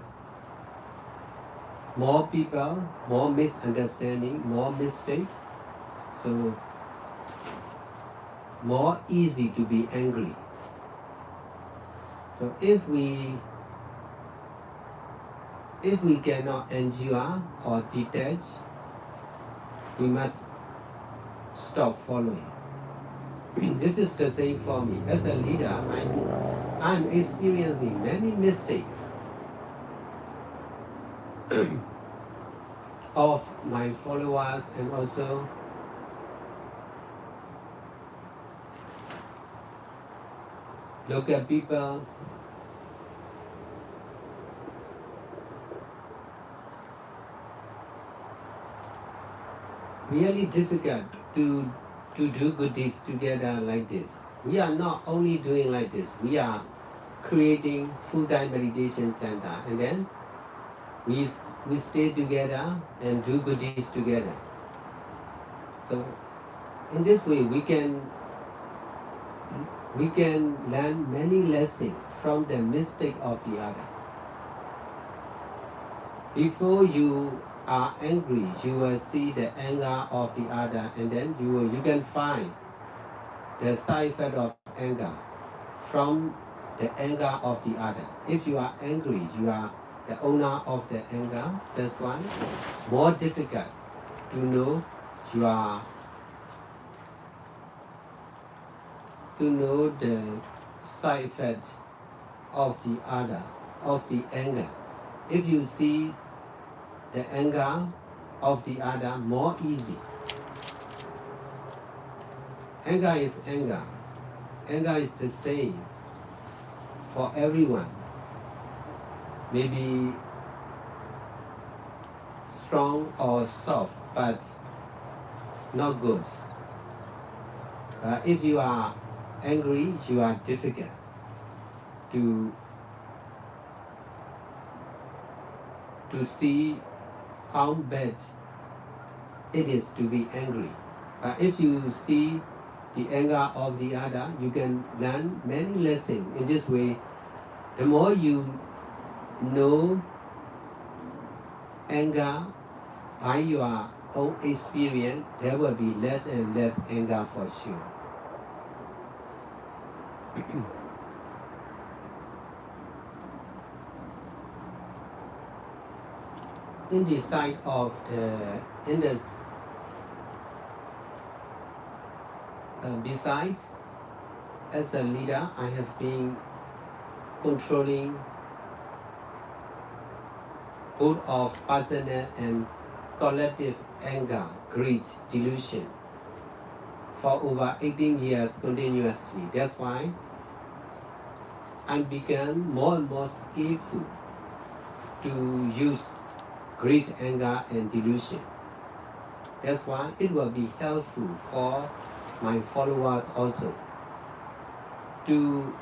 More people, more misunderstanding, more mistakes, so more easy to be angry. So if we cannot endure or detach, we must stop following. This is the same for me. As a leader, I'm experiencing many mistakes of my followers and also local people really difficult to do good deeds together like this. We are not only doing like this, we are creating full-time meditation center, and then we stay together and do good deeds together. So in this way we can learn many lessons from the mistake of the other. Before you are angry, you will see the anger of the other, and then you can find the side effect of anger from the anger of the other. If you are angry, you are the owner of the anger. That's why more difficult to know the side effect of the other, of the anger. If you see the anger of the other, more easy. Anger is anger. Anger is the same for everyone. Maybe strong or soft, but not good. If you are angry, you are difficult to see how bad it is to be angry. But if you see the anger of the other, you can learn many lessons. In this way, the more you know anger by your own experience, there will be less and less anger for sure. In the side of the Indus, besides, as a leader, I have been controlling both of personal and collective anger, greed, delusion for over 18 years continuously. That's why I began more and more skillful to use greed, anger, and delusion. That's why it will be helpful for my followers also to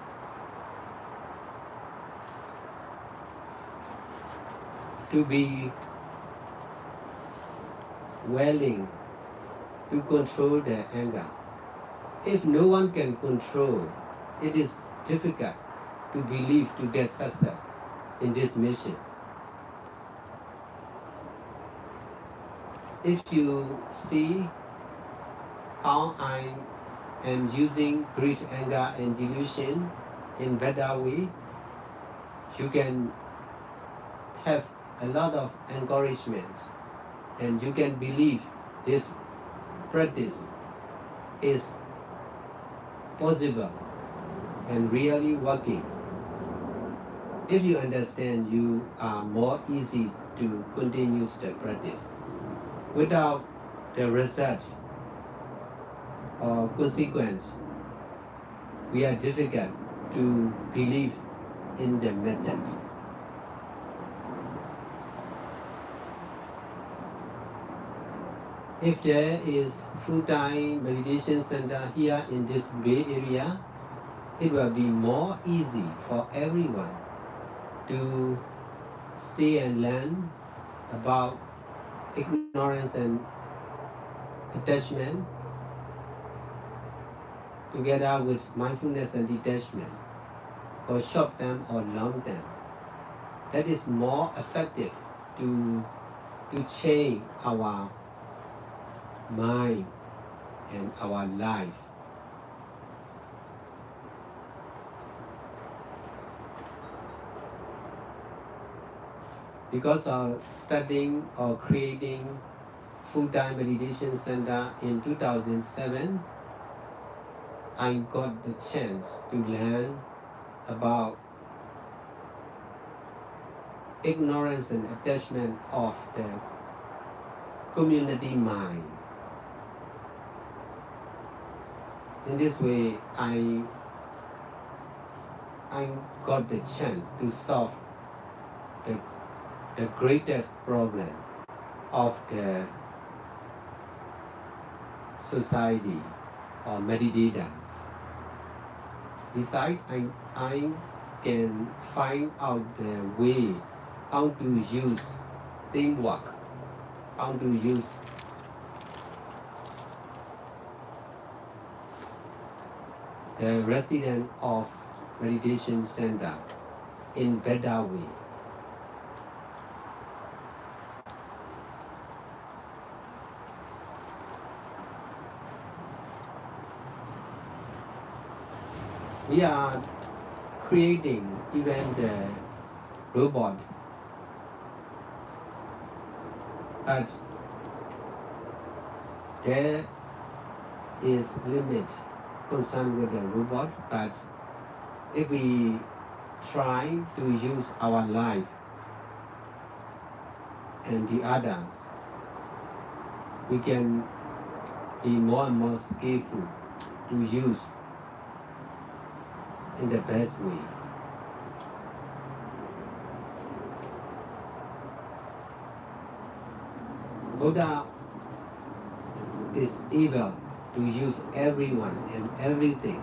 be willing to control their anger. If no one can control, it is difficult to believe to get success in this mission. If you see how I am using greed, anger, and delusion in better way, you can have a lot of encouragement, and you can believe this practice is possible and really working. If you understand, you are more easy to continue the practice. Without the result or consequence, we are difficult to believe in the method. If there is full-time meditation center here in this Bay Area, it will be more easy for everyone to stay and learn about ignorance and attachment together with mindfulness and detachment for short term or long term. That is more effective to change our mind and our life. Because of studying or creating full-time meditation center in 2007, I got the chance to learn about ignorance and attachment of the community mind. In this way, I got the chance to solve the greatest problem of the society or meditators. Besides, I can find out the way how to use teamwork, how to use the resident of meditation center in better way. We are creating even the robot, but there is limit concerned with the robot. But if we try to use our life and the others, we can be more and more skillful to use in the best way. Buddha is able to use everyone and everything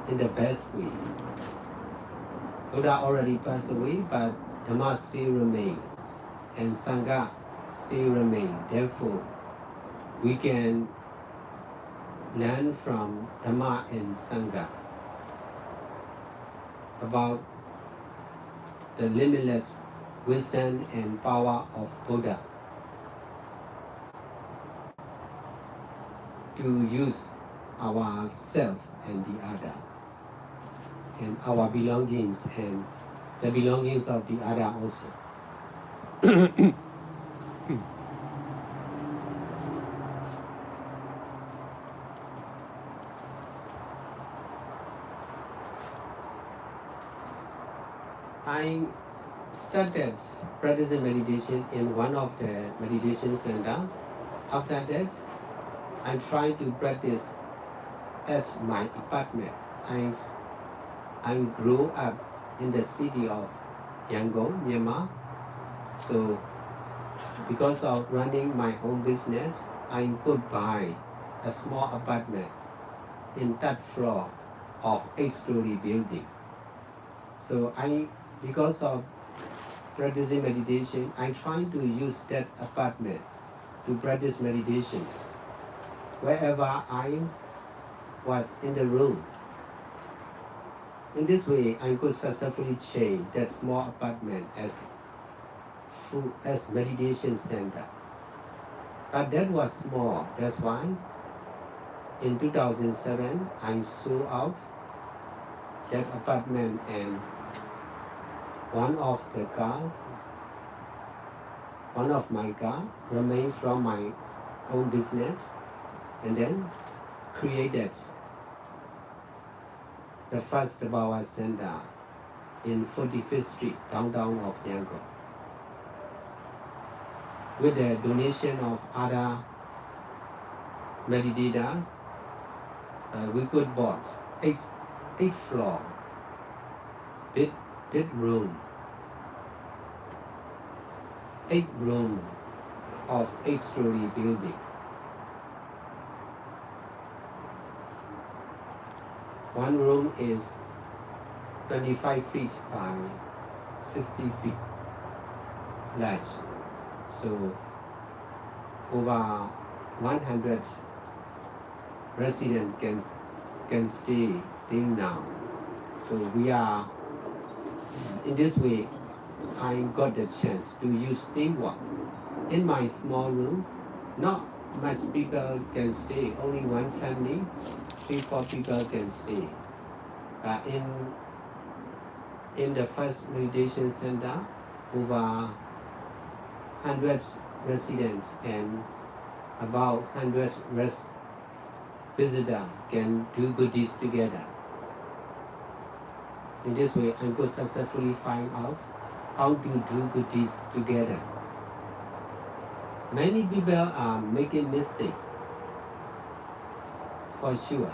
in the best way. Buddha already passed away, but Dhamma still remain and Sangha still remain. Therefore, we can learn from Dhamma and Sangha about the limitless wisdom and power of Buddha to use ourselves and the others and our belongings and the belongings of the other also. I started practicing meditation in one of the meditation center. After that, I tried to practice at my apartment. I grew up in the city of Yangon, Myanmar. So because of running my own business, I could buy a small apartment in third floor of 8-story building. So because of practicing meditation, I try to use that apartment to practice meditation. Wherever I was in the room. In this way, I could successfully change that small apartment as meditation center. But that was small. That's why in 2007, I sold out that apartment and one of my cars remained from my own business and then created the first Bhawa Center in 45th Street, downtown of Yangon. With the donation of other meditators, we could bought 8 floor, bedroom, 8 room of 8-story building. One room is 25 feet by 60 feet large. So over 100 residents can stay till now. So we are, in this way, I got the chance to use teamwork. In my small room, not much people can stay, only one family, 3-4 people can stay. In the first meditation center, over 100 residents and about 100 visitors can do good deeds together. In this way, I could successfully find out how to do good deeds together. Many people are making mistakes, for sure.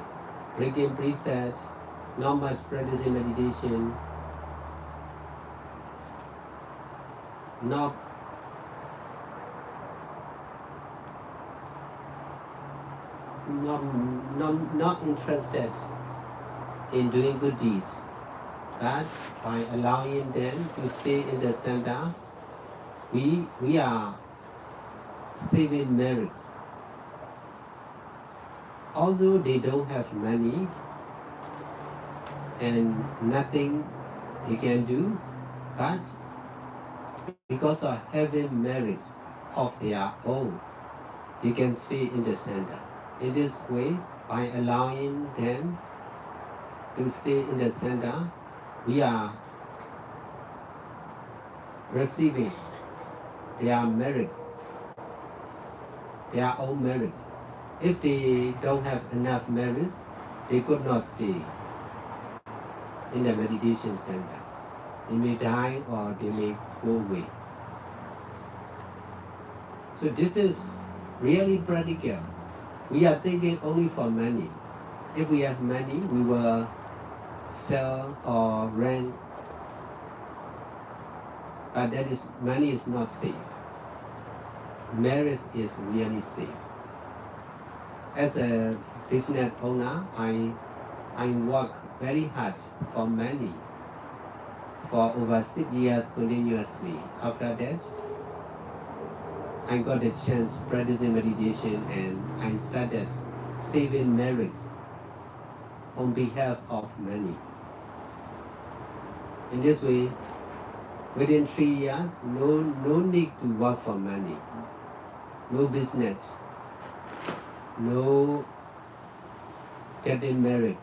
Breaking precepts, not much practicing meditation, not not interested in doing good deeds. But by allowing them to stay in the center, we are saving merits. Although they don't have money and nothing they can do, but because of having merits of their own, they can stay in the center. In this way, by allowing them to stay in the center, we are receiving their merits, their own merits. If they don't have enough merits, they could not stay in the meditation center. They may die or they may go away. So this is really practical. We are thinking only for money. If we have money, we will sell or rent. But money is not safe. Marriage is really safe. As a business owner, I work very hard for money for over 6 years continuously. After that, I got a chance practicing meditation and I started saving merits on behalf of money. In this way, within 3 years, no need to work for money, no business, no getting married.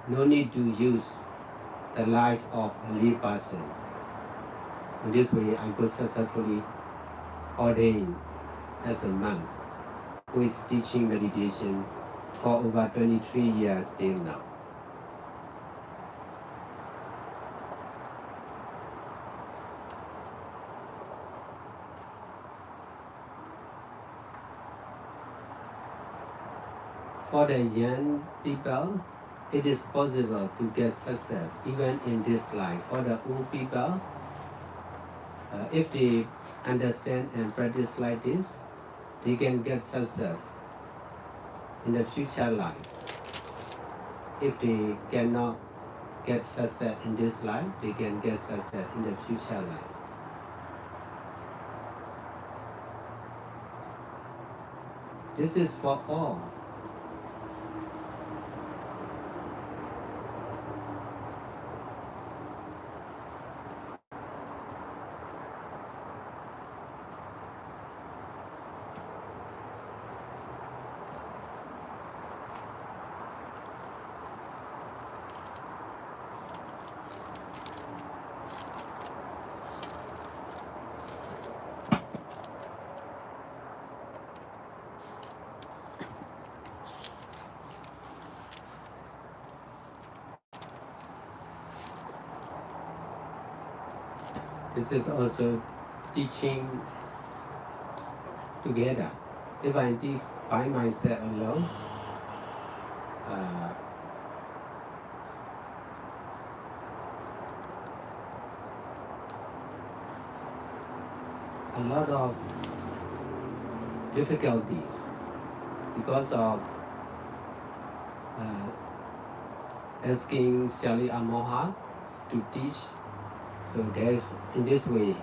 No need to use the life of a lay person. In this way, I could successfully ordain as a monk who is teaching meditation for over 23 years till now. For the young people, it is possible to get success even in this life. For the old people, if they understand and practice like this, they can get success in the future life. If they cannot get success in this life, they can get success in the future life. This is for all. This is also teaching together. If I teach by myself alone, a lot of difficulties because of asking Shali Amoha to teach. So there's, in this way,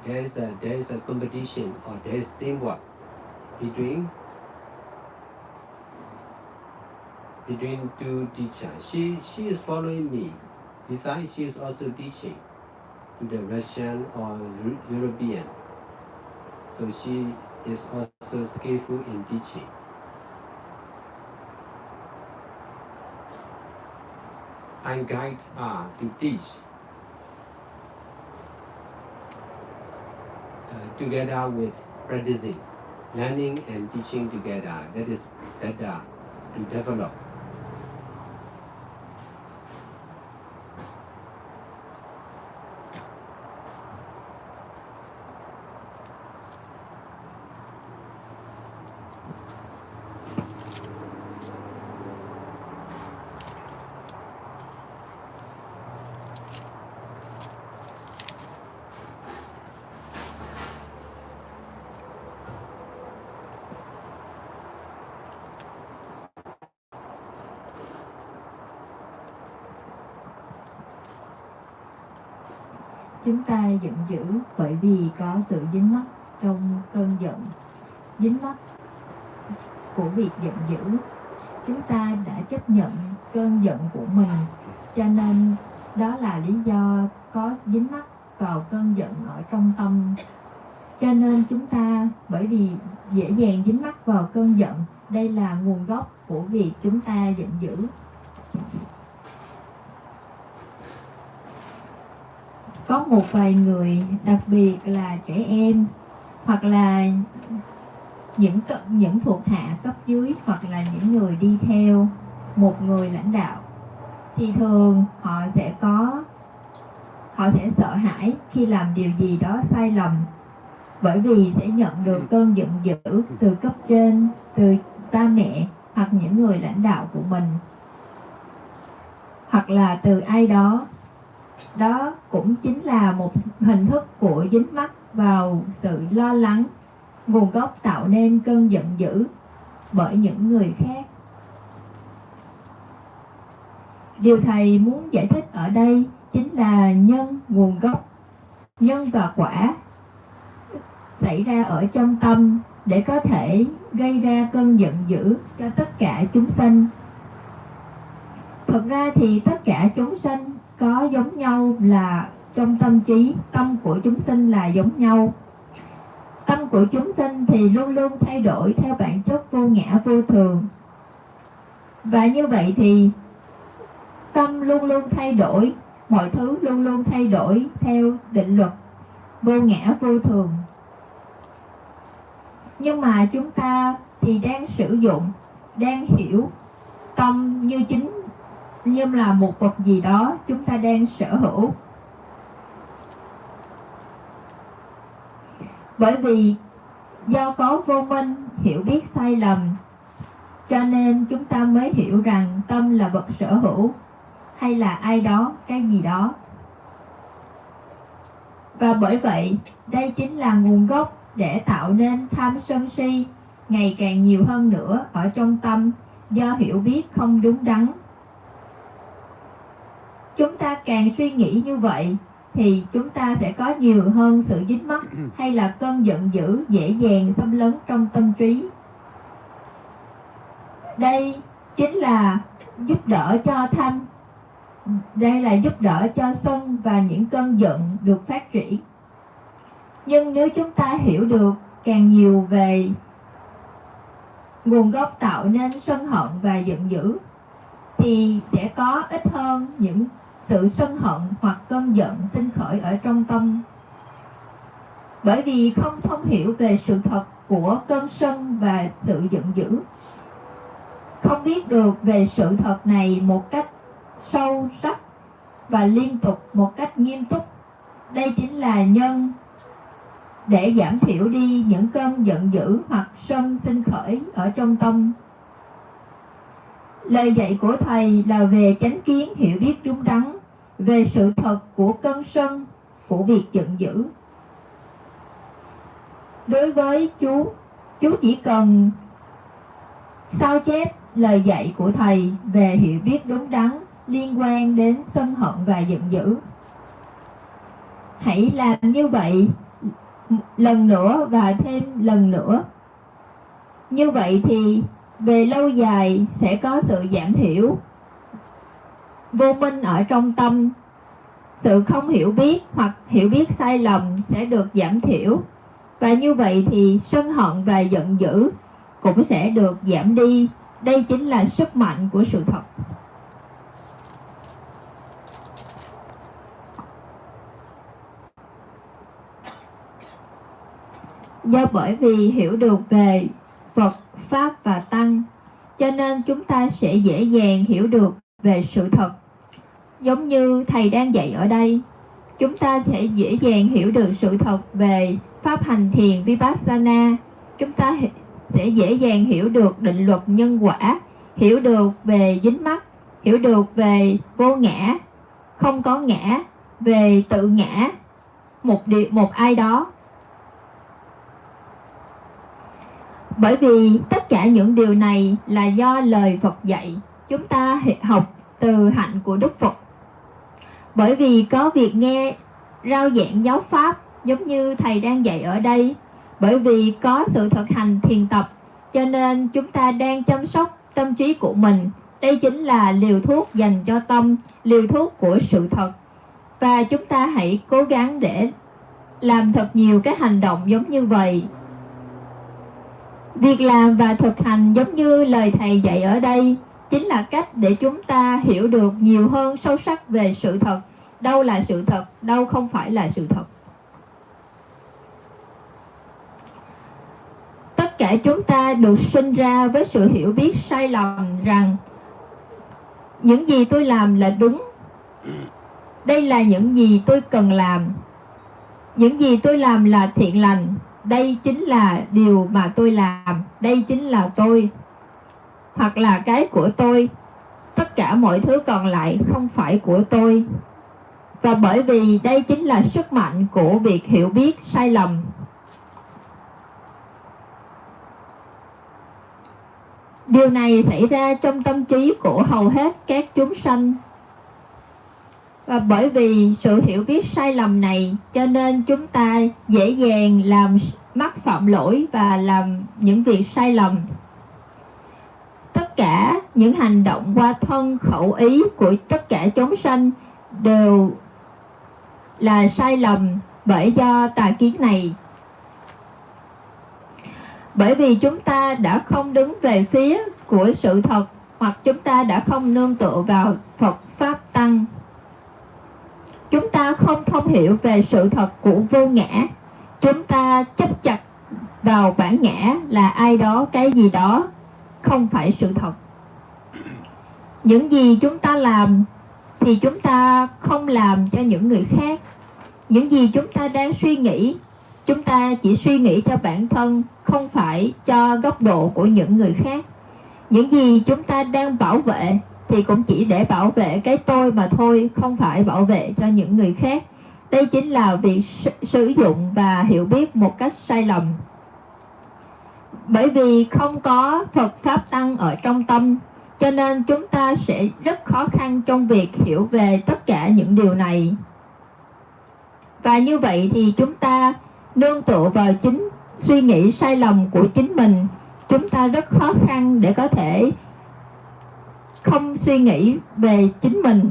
there is a competition or there is teamwork between two teachers. She is following me. Besides, she is also teaching to the Russian or European. So she is also skillful in teaching. I guide her to teach together with practicing, learning and teaching together. That is better to develop. chúng ta giận dữ bởi vì có sự dính mắc trong cơn giận. Dính mắc của việc giận dữ, chúng ta đã chấp nhận cơn giận của mình, cho nên đó là lý do có dính mắc vào cơn giận ở trong tâm. Cho nên chúng ta bởi vì dễ dàng dính mắc vào cơn giận, đây là nguồn gốc của việc chúng ta giận dữ. Có một vài người, đặc biệt là trẻ em hoặc là những thuộc hạ cấp dưới hoặc là những người đi theo một người lãnh đạo, thì thường họ sẽ sợ hãi khi làm điều gì đó sai lầm, bởi vì sẽ nhận được cơn giận dữ từ cấp trên, từ ba mẹ hoặc những người lãnh đạo của mình, hoặc là từ ai đó. Đó cũng chính là một hình thức của dính mắc vào sự lo lắng, nguồn gốc tạo nên cơn giận dữ bởi những người khác. Điều thầy muốn giải thích ở đây chính là nhân, nguồn gốc, nhân và quả xảy ra ở trong tâm để có thể gây ra cơn giận dữ cho tất cả chúng sanh. Thật ra thì tất cả chúng sanh có giống nhau là trong tâm trí, tâm của chúng sinh là giống nhau. Tâm của chúng sinh thì luôn luôn thay đổi theo bản chất vô ngã vô thường. Và như vậy thì tâm luôn luôn thay đổi, mọi thứ luôn luôn thay đổi theo định luật vô ngã vô thường. Nhưng mà chúng ta thì đang sử dụng, đang hiểu tâm như là một vật gì đó chúng ta đang sở hữu. Bởi vì do có vô minh, hiểu biết sai lầm, cho nên chúng ta mới hiểu rằng tâm là vật sở hữu hay là ai đó, cái gì đó. Và bởi vậy, đây chính là nguồn gốc để tạo nên tham sân si ngày càng nhiều hơn nữa ở trong tâm do hiểu biết không đúng đắn. Chúng ta càng suy nghĩ như vậy thì chúng ta sẽ có nhiều hơn sự dính mắc hay là cơn giận dữ dễ dàng xâm lấn trong tâm trí. Đây chính là giúp đỡ cho đây là giúp đỡ cho sân và những cơn giận được phát triển. Nhưng nếu chúng ta hiểu được càng nhiều về nguồn gốc tạo nên sân hận và giận dữ, thì sẽ có ít hơn những sự sân hận hoặc cơn giận sinh khởi ở trong tâm. Bởi vì không thông hiểu về sự thật của cơn sân và sự giận dữ, không biết được về sự thật này một cách sâu sắc và liên tục, một cách nghiêm túc. Đây chính là nhân để giảm thiểu đi những cơn giận dữ hoặc sân sinh khởi ở trong tâm. Lời dạy của Thầy là về chánh kiến hiểu biết đúng đắn về sự thật của cơn sân, của việc giận dữ. Đối với chú chỉ cần sao chép lời dạy của Thầy về hiểu biết đúng đắn liên quan đến sân hận và giận dữ. Hãy làm như vậy lần nữa và thêm lần nữa. Như vậy thì về lâu dài sẽ có sự giảm thiểu vô minh ở trong tâm. Sự không hiểu biết hoặc hiểu biết sai lầm sẽ được giảm thiểu. Và như vậy thì sân hận và giận dữ cũng sẽ được giảm đi. Đây chính là sức mạnh của sự thật. Do bởi vì hiểu được về Phật, Pháp và Tăng, cho nên chúng ta sẽ dễ dàng hiểu được về sự thật. Giống như Thầy đang dạy ở đây, chúng ta sẽ dễ dàng hiểu được sự thật về Pháp hành thiền Vipassana. Chúng ta sẽ dễ dàng hiểu được định luật nhân quả, hiểu được về dính mắc, hiểu được về vô ngã, không có ngã, về tự ngã, một ai đó. Bởi vì tất cả những điều này là do lời Phật dạy, chúng ta học từ hạnh của Đức Phật. Bởi vì có việc nghe rao giảng giáo pháp giống như thầy đang dạy ở đây. Bởi vì có sự thực hành thiền tập, cho nên chúng ta đang chăm sóc tâm trí của mình. Đây chính là liều thuốc dành cho tâm, liều thuốc của sự thật. Và chúng ta hãy cố gắng để làm thật nhiều cái hành động giống như vậy. Việc làm và thực hành giống như lời thầy dạy ở đây chính là cách để chúng ta hiểu được nhiều hơn sâu sắc về sự thật. Đâu là sự thật, đâu không phải là sự thật. Tất cả chúng ta được sinh ra với sự hiểu biết sai lầm rằng những gì tôi làm là đúng. Đây là những gì tôi cần làm. Những gì tôi làm là thiện lành. Đây chính là điều mà tôi làm. Đây chính là tôi. Hoặc là cái của tôi. Tất cả mọi thứ còn lại không phải của tôi. Và bởi vì đây chính là sức mạnh của việc hiểu biết sai lầm. Điều này xảy ra trong tâm trí của hầu hết các chúng sanh. Và bởi vì sự hiểu biết sai lầm này, cho nên chúng ta dễ dàng làm mắc phạm lỗi và làm những việc sai lầm. Tất cả những hành động qua thân khẩu ý của tất cả chúng sanh đều là sai lầm bởi do tà kiến này. Bởi vì chúng ta đã không đứng về phía của sự thật, hoặc chúng ta đã không nương tựa vào Phật Pháp Tăng. Chúng ta không thông hiểu về sự thật của vô ngã. Chúng ta chấp chặt vào bản ngã là ai đó, cái gì đó, không phải sự thật. Những gì chúng ta làm thì chúng ta không làm cho những người khác. Những gì chúng ta đang suy nghĩ, chúng ta chỉ suy nghĩ cho bản thân, không phải cho góc độ của những người khác. Những gì chúng ta đang bảo vệ thì cũng chỉ để bảo vệ cái tôi mà thôi, không phải bảo vệ cho những người khác. Đây chính là việc sử dụng và hiểu biết một cách sai lầm. Bởi vì không có Phật Pháp Tăng ở trong tâm, cho nên chúng ta sẽ rất khó khăn trong việc hiểu về tất cả những điều này. Và như vậy thì chúng ta nương tựa vào chính suy nghĩ sai lầm của chính mình. Chúng ta rất khó khăn để có thể không suy nghĩ về chính mình.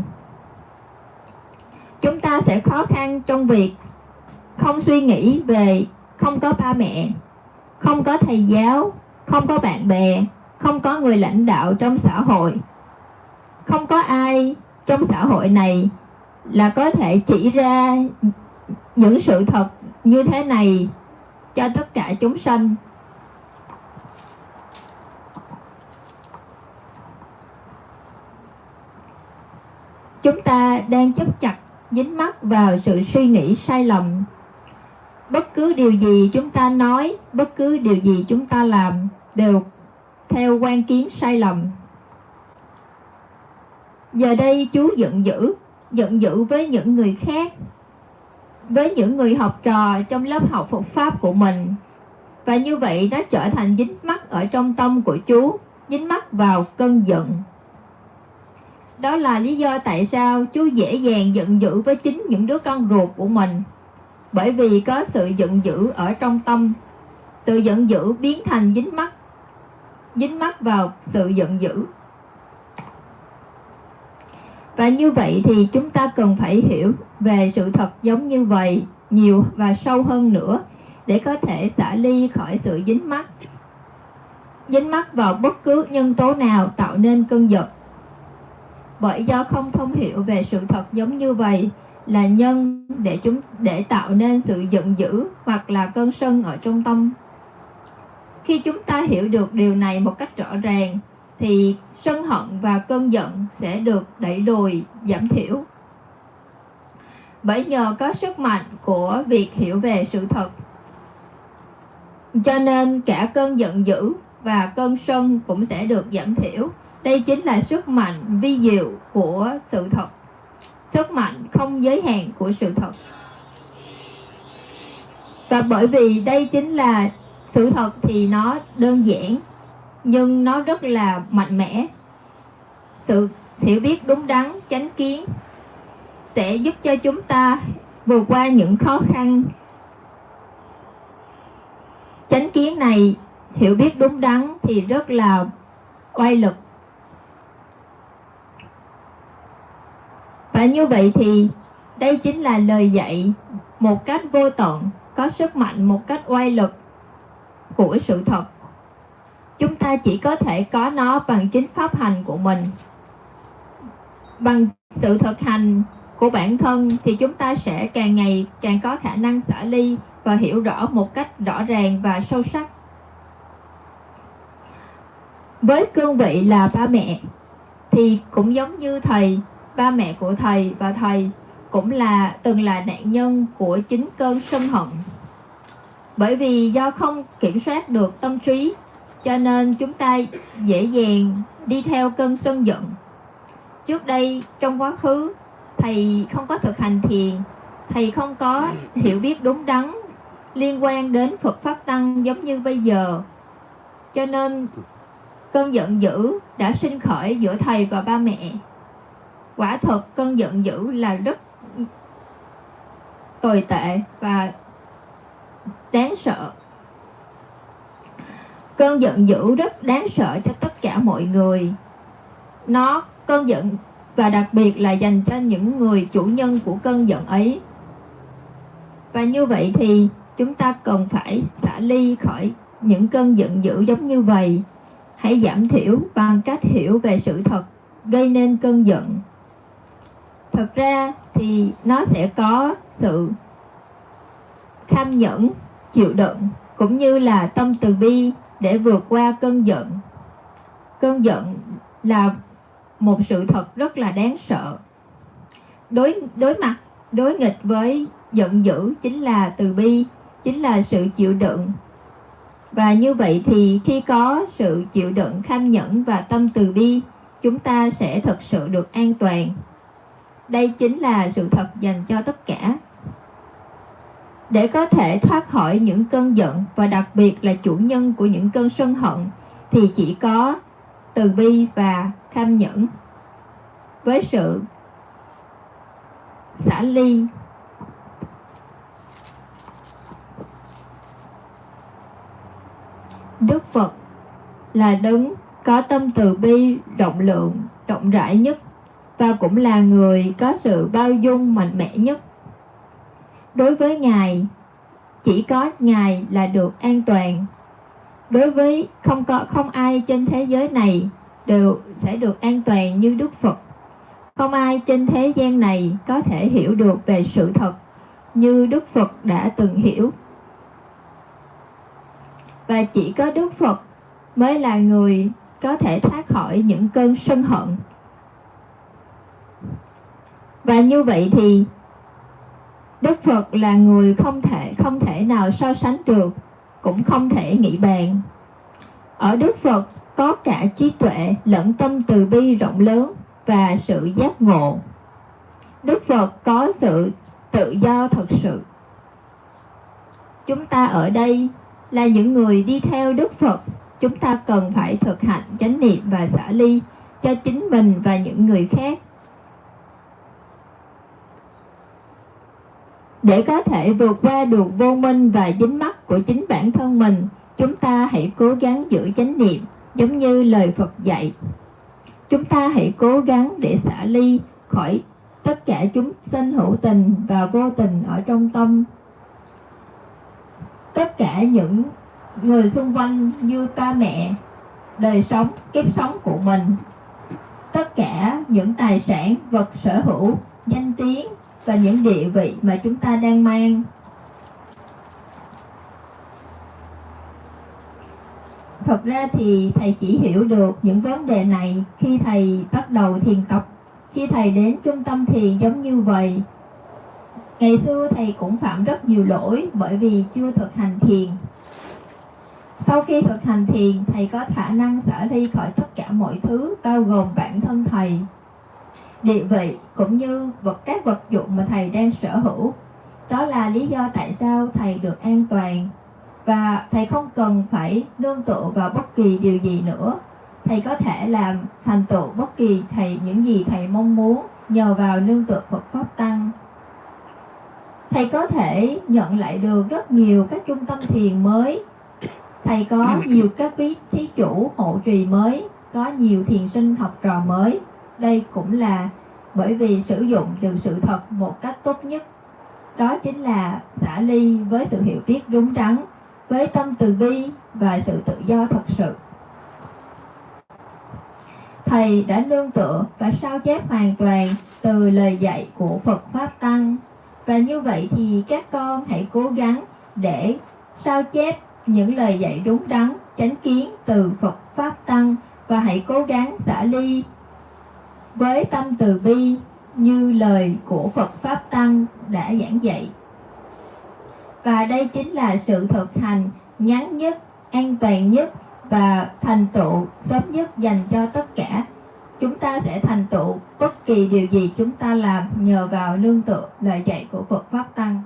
Chúng ta sẽ khó khăn trong việc không suy nghĩ về không có ba mẹ, không có thầy giáo, không có bạn bè, không có người lãnh đạo trong xã hội. Không có ai trong xã hội này là có thể chỉ ra những sự thật như thế này cho tất cả chúng sanh. Chúng ta đang chấp chặt dính mắc vào sự suy nghĩ sai lầm. Bất cứ điều gì chúng ta nói, bất cứ điều gì chúng ta làm đều theo quan kiến sai lầm. Giờ đây Chú giận dữ với những người khác, với những người học trò trong lớp học Phật Pháp của mình. Và như vậy nó trở thành dính mắc ở trong tâm của Chú, dính mắc vào cơn giận. Đó là lý do tại sao Chú dễ dàng giận dữ với chính những đứa con ruột của mình. Bởi vì có sự giận dữ ở trong tâm. Sự giận dữ biến thành dính mắc vào sự giận dữ. Và như vậy thì chúng ta cần phải hiểu về sự thật giống như vậy nhiều và sâu hơn nữa để có thể xả ly khỏi sự dính mắc vào bất cứ nhân tố nào tạo nên cơn giận. Bởi do không thông hiểu về sự thật giống như vậy là nhân để tạo nên sự giận dữ hoặc là cơn sân ở trong tâm. Khi chúng ta hiểu được điều này một cách rõ ràng thì sân hận và cơn giận sẽ được đẩy lùi, giảm thiểu. Bởi nhờ có sức mạnh của việc hiểu về sự thật, cho nên cả cơn giận dữ và cơn sân cũng sẽ được giảm thiểu. Đây chính là sức mạnh vi diệu của sự thật, sức mạnh không giới hạn của sự thật. Và bởi vì đây chính là sự thật thì nó đơn giản, nhưng nó rất là mạnh mẽ. Sự hiểu biết đúng đắn, chánh kiến sẽ giúp cho chúng ta vượt qua những khó khăn. Chánh kiến này, hiểu biết đúng đắn thì rất là oai lực. Và như vậy thì đây chính là lời dạy một cách vô tận, có sức mạnh một cách oai lực của sự thật. Chúng ta chỉ có thể có nó bằng chính pháp hành của mình. Bằng sự thực hành của bản thân thì chúng ta sẽ càng ngày càng có khả năng xả ly và hiểu rõ một cách rõ ràng và sâu sắc. Với cương vị là ba mẹ thì cũng giống như thầy, ba mẹ của thầy và thầy cũng từng là nạn nhân của chính cơn sân hận. Bởi vì do không kiểm soát được tâm trí cho nên chúng ta dễ dàng đi theo cơn sân giận. Trước đây trong quá khứ thầy không có thực hành thiền, thầy không có hiểu biết đúng đắn liên quan đến Phật Pháp Tăng giống như bây giờ. Cho nên cơn giận dữ đã sinh khởi giữa thầy và ba mẹ. Quả thật cơn giận dữ là rất tồi tệ và đáng sợ. Cơn giận dữ rất đáng sợ cho tất cả mọi người. Cơn giận và đặc biệt là dành cho những người chủ nhân của cơn giận ấy. Và như vậy thì chúng ta cần phải xả ly khỏi những cơn giận dữ giống như vậy. Hãy giảm thiểu bằng cách hiểu về sự thật gây nên cơn giận. Thật ra thì nó sẽ có sự kham nhẫn, chịu đựng cũng như là tâm từ bi để vượt qua cơn giận. Cơn giận là một sự thật rất là đáng sợ. Đối nghịch với giận dữ chính là từ bi, chính là sự chịu đựng. Và như vậy thì khi có sự chịu đựng, kham nhẫn và tâm từ bi, chúng ta sẽ thực sự được an toàn. Đây chính là sự thật dành cho tất cả. Để có thể thoát khỏi những cơn giận và đặc biệt là chủ nhân của những cơn sân hận thì chỉ có từ bi và kham nhẫn. Với sự xả ly, Đức Phật là đấng có tâm từ bi rộng lượng, rộng rãi nhất và cũng là người có sự bao dung mạnh mẽ nhất. Đối với Ngài, chỉ có Ngài là được an toàn. Đối với không ai trên thế giới này đều sẽ được an toàn như Đức Phật. Không ai trên thế gian này có thể hiểu được về sự thật như Đức Phật đã từng hiểu. Và chỉ có Đức Phật mới là người có thể thoát khỏi những cơn sân hận. Và như vậy thì Đức Phật là người không thể nào so sánh được, cũng không thể nghĩ bàn. Ở Đức Phật có cả trí tuệ lẫn tâm từ bi rộng lớn và sự giác ngộ. Đức Phật có sự tự do thật sự. Chúng ta ở đây là những người đi theo Đức Phật. Chúng ta cần phải thực hành chánh niệm và xả ly cho chính mình và những người khác. Để có thể vượt qua được vô minh và dính mắc của chính bản thân mình, chúng ta hãy cố gắng giữ chánh niệm giống như lời Phật dạy. Chúng ta hãy cố gắng để xả ly khỏi tất cả chúng sinh hữu tình và vô tình ở trong tâm. Tất cả những người xung quanh như ba mẹ, đời sống, kiếp sống của mình, tất cả những tài sản, vật sở hữu, danh tiếng và những địa vị mà chúng ta đang mang. Thật ra thì thầy chỉ hiểu được những vấn đề này khi thầy bắt đầu thiền tập, khi thầy đến trung tâm thiền giống như vậy. Ngày xưa thầy cũng phạm rất nhiều lỗi bởi vì chưa thực hành thiền. Sau khi thực hành thiền, thầy có khả năng xả ly khỏi tất cả mọi thứ, bao gồm bản thân thầy, địa vị cũng như các vật dụng mà thầy đang sở hữu. Đó là lý do tại sao thầy được an toàn. Và thầy không cần phải nương tựa vào bất kỳ điều gì nữa. Thầy có thể làm thành tựu bất kỳ những gì thầy mong muốn nhờ vào nương tựa Phật Pháp Tăng. Thầy có thể nhận lại được rất nhiều các trung tâm thiền mới. Thầy có nhiều các quý thí chủ hộ trì mới, có nhiều thiền sinh học trò mới. Đây cũng là bởi vì sử dụng từ sự thật một cách tốt nhất. Đó chính là xả ly với sự hiểu biết đúng đắn, với tâm từ bi và sự tự do thật sự. Thầy đã nương tựa và sao chép hoàn toàn từ lời dạy của Phật Pháp Tăng. Và như vậy thì các con hãy cố gắng để sao chép những lời dạy đúng đắn, chánh kiến từ Phật Pháp Tăng, và hãy cố gắng xả ly với tâm từ bi như lời của Phật Pháp Tăng đã giảng dạy. Và đây chính là sự thực hành ngắn nhất, an toàn nhất và thành tựu sớm nhất dành cho tất cả. Chúng ta sẽ thành tựu bất kỳ điều gì chúng ta làm nhờ vào nương tựa lời dạy của Phật Pháp Tăng.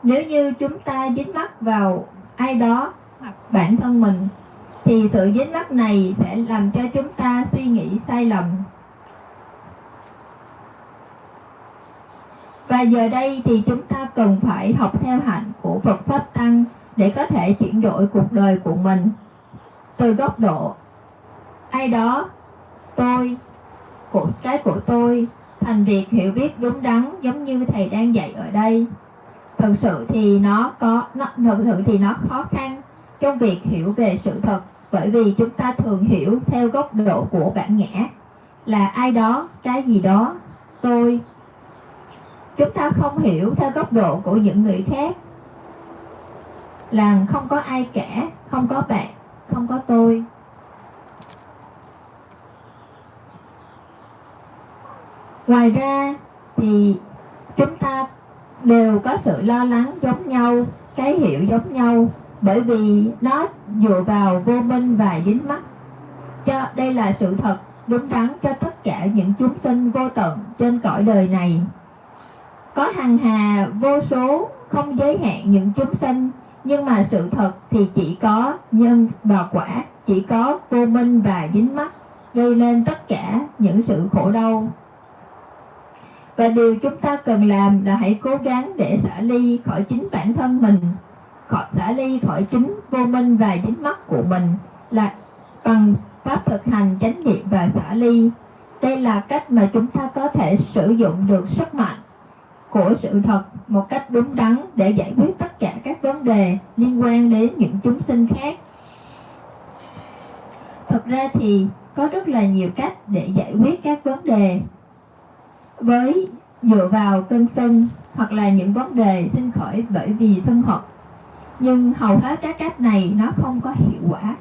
Nếu như chúng ta dính mắc vào ai đó hoặc bản thân mình, thì sự dính mắc này sẽ làm cho chúng ta suy nghĩ sai lầm. Và giờ đây thì chúng ta cần phải học theo hạnh của Phật Pháp Tăng để có thể chuyển đổi cuộc đời của mình từ góc độ ai đó, tôi, của tôi, thành việc hiểu biết đúng đắn giống như thầy đang dạy ở đây. Thực sự thì nó khó khăn trong việc hiểu về sự thật, bởi vì chúng ta thường hiểu theo góc độ của bản ngã là ai đó, cái gì đó, tôi. Chúng ta không hiểu theo góc độ của những người khác là không có ai cả, không có bạn, không có tôi. Ngoài ra thì chúng ta đều có sự lo lắng giống nhau, cái hiểu giống nhau, bởi vì nó dựa vào vô minh và dính mắc. Đây là sự thật đúng đắn cho tất cả những chúng sinh vô tận trên cõi đời này. Có hằng hà vô số không giới hạn những chúng sinh, nhưng mà sự thật thì chỉ có nhân và quả, chỉ có vô minh và dính mắc gây nên tất cả những sự khổ đau. Và điều chúng ta cần làm là hãy cố gắng để xả ly khỏi chính bản thân mình, xả ly khỏi chính vô minh và dính mắc của mình là bằng pháp thực hành chánh niệm và xả ly. Đây là cách mà chúng ta có thể sử dụng được sức mạnh của sự thật một cách đúng đắn để giải quyết tất cả các vấn đề liên quan đến những chúng sinh khác. Thực ra thì có rất là nhiều cách để giải quyết các vấn đề với dựa vào cơn sân hoặc là những vấn đề sinh khởi bởi vì sân hận. Nhưng hầu hết các cách này nó không có hiệu quả.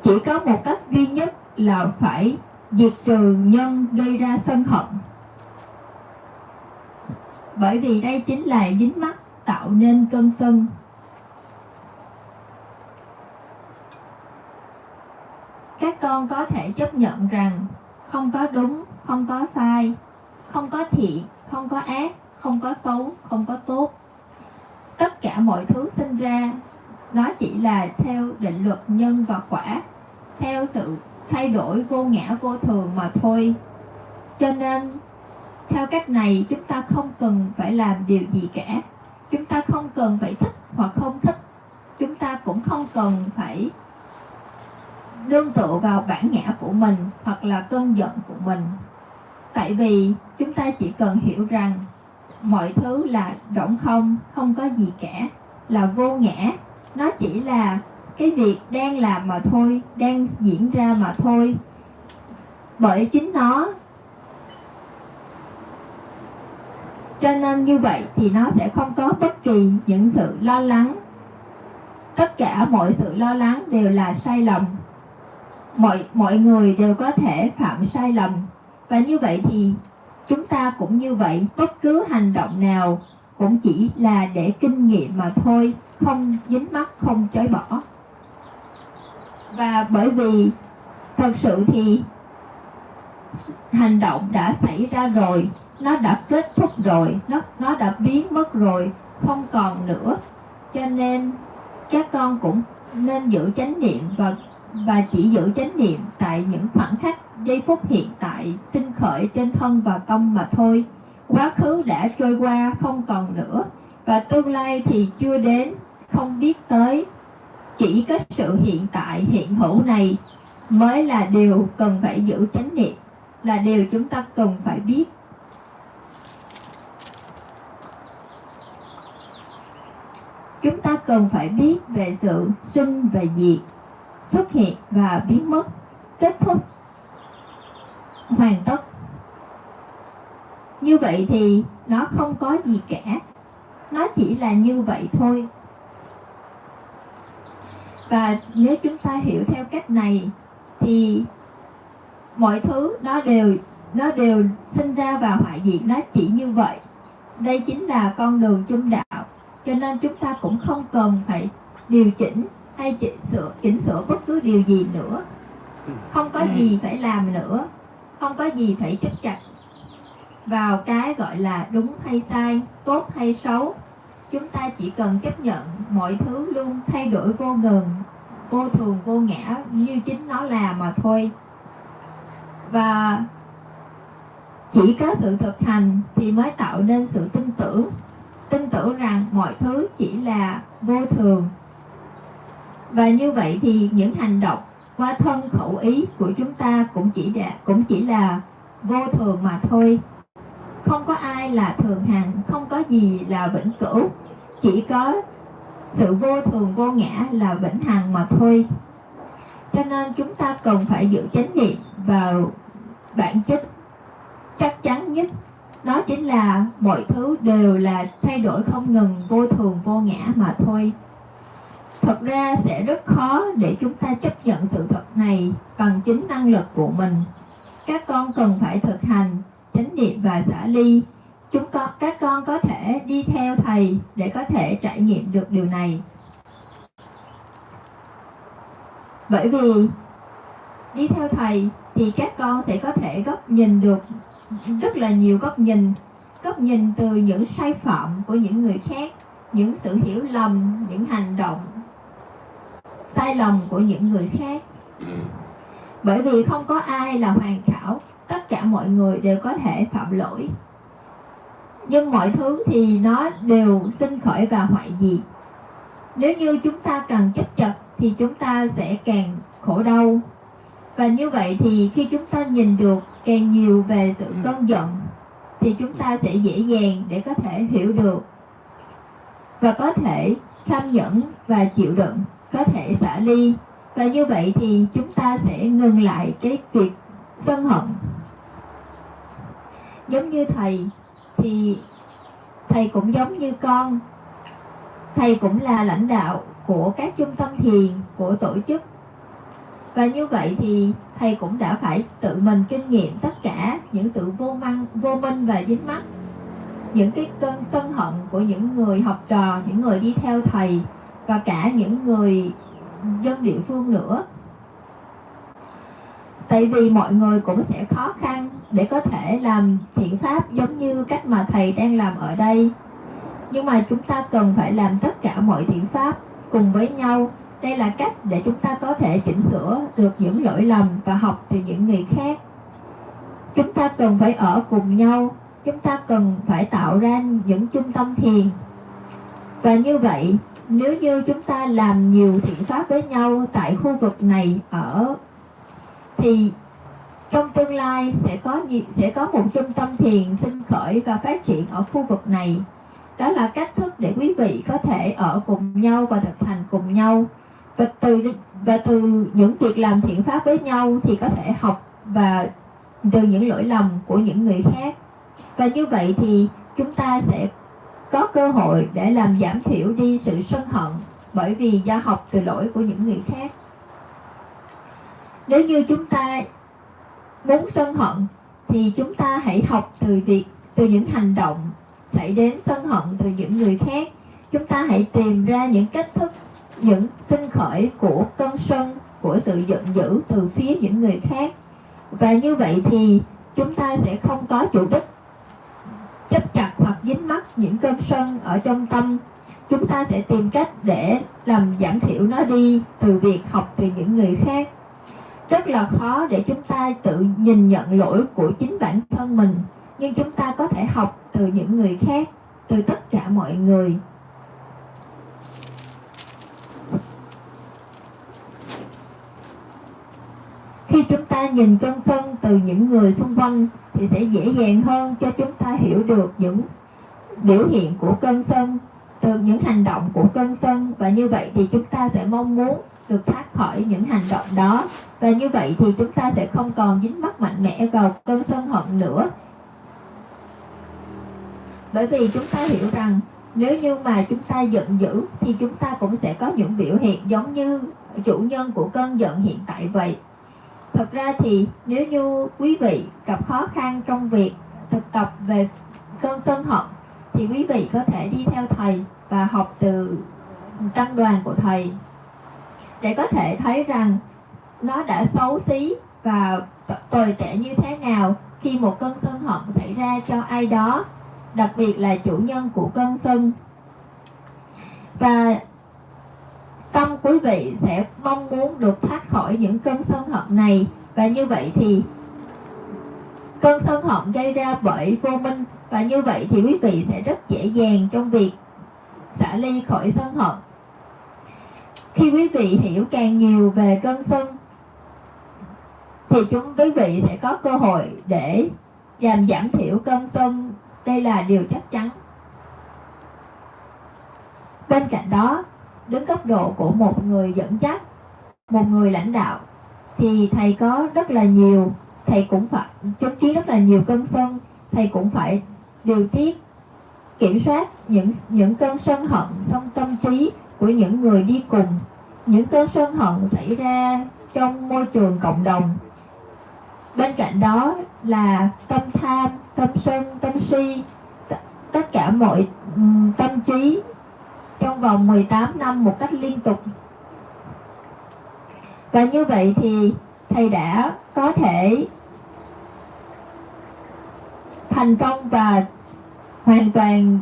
Chỉ có một cách duy nhất là phải diệt trừ nhân gây ra sân hận. Bởi vì đây chính là dính mắc tạo nên cơn sân. Các con có thể chấp nhận rằng không có đúng, không có sai, không có thiện, không có ác, không có xấu, không có tốt. Tất cả mọi thứ sinh ra nó chỉ là theo định luật nhân và quả, theo sự thay đổi vô ngã vô thường mà thôi. Cho nên theo cách này chúng ta không cần phải làm điều gì cả. Chúng ta không cần phải thích hoặc không thích. Chúng ta cũng không cần phải nương tựa vào bản ngã của mình hoặc là cơn giận của mình. Tại vì chúng ta chỉ cần hiểu rằng mọi thứ là rỗng không, không có gì cả, là vô ngã. Nó chỉ là cái việc đang làm mà thôi, đang diễn ra mà thôi. Bởi chính nó. Cho nên như vậy thì nó sẽ không có bất kỳ những sự lo lắng. Tất cả mọi sự lo lắng đều là sai lầm. Mọi người đều có thể phạm sai lầm. Và như vậy thì chúng ta cũng như vậy. Bất cứ hành động nào cũng chỉ là để kinh nghiệm mà thôi, không dính mắc, không chối bỏ. Và bởi vì thật sự thì hành động đã xảy ra rồi, nó đã kết thúc rồi, nó đã biến mất rồi, không còn nữa. Cho nên các con cũng nên giữ chánh niệm và chỉ giữ chánh niệm tại những khoảnh khắc giây phút hiện tại sinh khởi trên thân và tâm mà thôi. Quá khứ đã trôi qua không còn nữa, và tương lai thì chưa đến, không biết tới. Chỉ có sự hiện tại hiện hữu này mới là điều cần phải giữ chánh niệm, là điều chúng ta cần phải biết. Chúng ta cần phải biết về sự sinh và diệt, xuất hiện và biến mất, kết thúc, hoàn tất. Như vậy thì nó không có gì cả, nó chỉ là như vậy thôi. Và nếu chúng ta hiểu theo cách này thì mọi thứ nó đều sinh ra và hoại diệt, nó chỉ như vậy. Đây chính là con đường trung đạo. Cho nên chúng ta cũng không cần phải điều chỉnh hay chỉnh sửa bất cứ điều gì nữa. Không có gì phải làm nữa, không có gì phải chấp chặt vào cái gọi là đúng hay sai, tốt hay xấu. Chúng ta chỉ cần chấp nhận mọi thứ luôn thay đổi vô ngần, vô thường vô ngã như chính nó là mà thôi. Và chỉ có sự thực hành thì mới tạo nên sự tin tưởng rằng mọi thứ chỉ là vô thường. Và như vậy thì những hành động qua thân khẩu ý của chúng ta cũng chỉ là vô thường mà thôi. Không có ai là thường hằng, không có gì là vĩnh cửu, chỉ có sự vô thường vô ngã là vĩnh hằng mà thôi. Cho nên chúng ta cần phải giữ chánh niệm vào bản chất chắc chắn nhất. Đó chính là mọi thứ đều là thay đổi không ngừng, vô thường vô ngã mà thôi. Thật ra sẽ rất khó để chúng ta chấp nhận sự thật này bằng chính năng lực của mình. Các con cần phải thực hành chánh niệm và xả ly. Các con có thể đi theo thầy để có thể trải nghiệm được điều này. Bởi vì đi theo thầy thì các con sẽ có thể góc nhìn được rất là nhiều góc nhìn từ những sai phạm của những người khác, những sự hiểu lầm, những hành động sai lầm của những người khác. Bởi vì không có ai là hoàn hảo, tất cả mọi người đều có thể phạm lỗi. Nhưng mọi thứ thì nó đều sinh khởi và hoại diệt. Nếu như chúng ta càng chấp chặt thì chúng ta sẽ càng khổ đau. Và như vậy thì khi chúng ta nhìn được càng nhiều về sự cơn giận thì chúng ta sẽ dễ dàng để có thể hiểu được và có thể kham nhẫn và chịu đựng, có thể xả ly. Và như vậy thì chúng ta sẽ ngừng lại cái việc sân hận. Giống như thầy thì thầy cũng giống như con. Thầy cũng là lãnh đạo của các trung tâm thiền, của tổ chức. Và như vậy thì thầy cũng đã phải tự mình kinh nghiệm tất cả những sự vô minh và dính mắc, những cái cơn sân hận của những người học trò, những người đi theo thầy và cả những người dân địa phương nữa. Tại vì mọi người cũng sẽ khó khăn để có thể làm thiện pháp giống như cách mà thầy đang làm ở đây. Nhưng mà chúng ta cần phải làm tất cả mọi thiện pháp cùng với nhau. Đây là cách để chúng ta có thể chỉnh sửa được những lỗi lầm và học từ những người khác. Chúng ta cần phải ở cùng nhau. Chúng ta cần phải tạo ra những trung tâm thiền. Và như vậy, nếu như chúng ta làm nhiều thiện pháp với nhau tại khu vực này thì trong tương lai sẽ có một trung tâm thiền sinh khởi và phát triển ở khu vực này. Đó là cách thức để quý vị có thể ở cùng nhau và thực hành cùng nhau. Và từ những việc làm thiện pháp với nhau thì có thể học và từ những lỗi lầm của những người khác. Và như vậy thì chúng ta sẽ có cơ hội để làm giảm thiểu đi sự sân hận, bởi vì do học từ lỗi của những người khác. Nếu như chúng ta muốn sân hận thì chúng ta hãy học từ những hành động xảy đến sân hận từ những người khác. Chúng ta hãy tìm ra những cách thức, những sinh khởi của cơn sân, của sự giận dữ từ phía những người khác. Và như vậy thì chúng ta sẽ không có chủ đích chấp chặt hoặc dính mắc những cơn sân ở trong tâm, chúng ta sẽ tìm cách để làm giảm thiểu nó đi từ việc học từ những người khác. Rất là khó để chúng ta tự nhìn nhận lỗi của chính bản thân mình, nhưng chúng ta có thể học từ những người khác, từ tất cả mọi người. Khi chúng ta nhìn cơn sân từ những người xung quanh thì sẽ dễ dàng hơn cho chúng ta hiểu được những biểu hiện của cơn sân, từ những hành động của cơn sân, và như vậy thì chúng ta sẽ mong muốn được thoát khỏi những hành động đó, và như vậy thì chúng ta sẽ không còn dính mắc mạnh mẽ vào cơn sân hận nữa. Bởi vì chúng ta hiểu rằng nếu như mà chúng ta giận dữ thì chúng ta cũng sẽ có những biểu hiện giống như chủ nhân của cơn giận hiện tại vậy. Thật ra thì nếu như quý vị gặp khó khăn trong việc thực tập về cơn sân hận thì quý vị có thể đi theo thầy và học từ tăng đoàn của thầy để có thể thấy rằng nó đã xấu xí và tồi tệ như thế nào khi một cơn sân hận xảy ra cho ai đó, đặc biệt là chủ nhân của cơn sân. Và tâm quý vị sẽ mong muốn được thoát khỏi những cơn sân hận này, và như vậy thì cơn sân hận gây ra bởi vô minh, và như vậy thì quý vị sẽ rất dễ dàng trong việc xả ly khỏi sân hận. Khi quý vị hiểu càng nhiều về cơn sân thì quý vị sẽ có cơ hội để làm giảm thiểu cơn sân. Đây là điều chắc chắn. Bên cạnh đó, đứng góc độ của một người dẫn dắt, một người lãnh đạo, thì thầy có rất là nhiều, thầy cũng phải chứng kiến rất là nhiều cơn sân, thầy cũng phải điều tiết, kiểm soát những cơn sân hận trong tâm trí của những người đi cùng, những cơn sân hận xảy ra trong môi trường cộng đồng. Bên cạnh đó là tâm tham, tâm sân, tâm si, tất cả mọi tâm trí trong vòng 18 năm một cách liên tục. Và như vậy thì thầy đã có thể thành công và hoàn toàn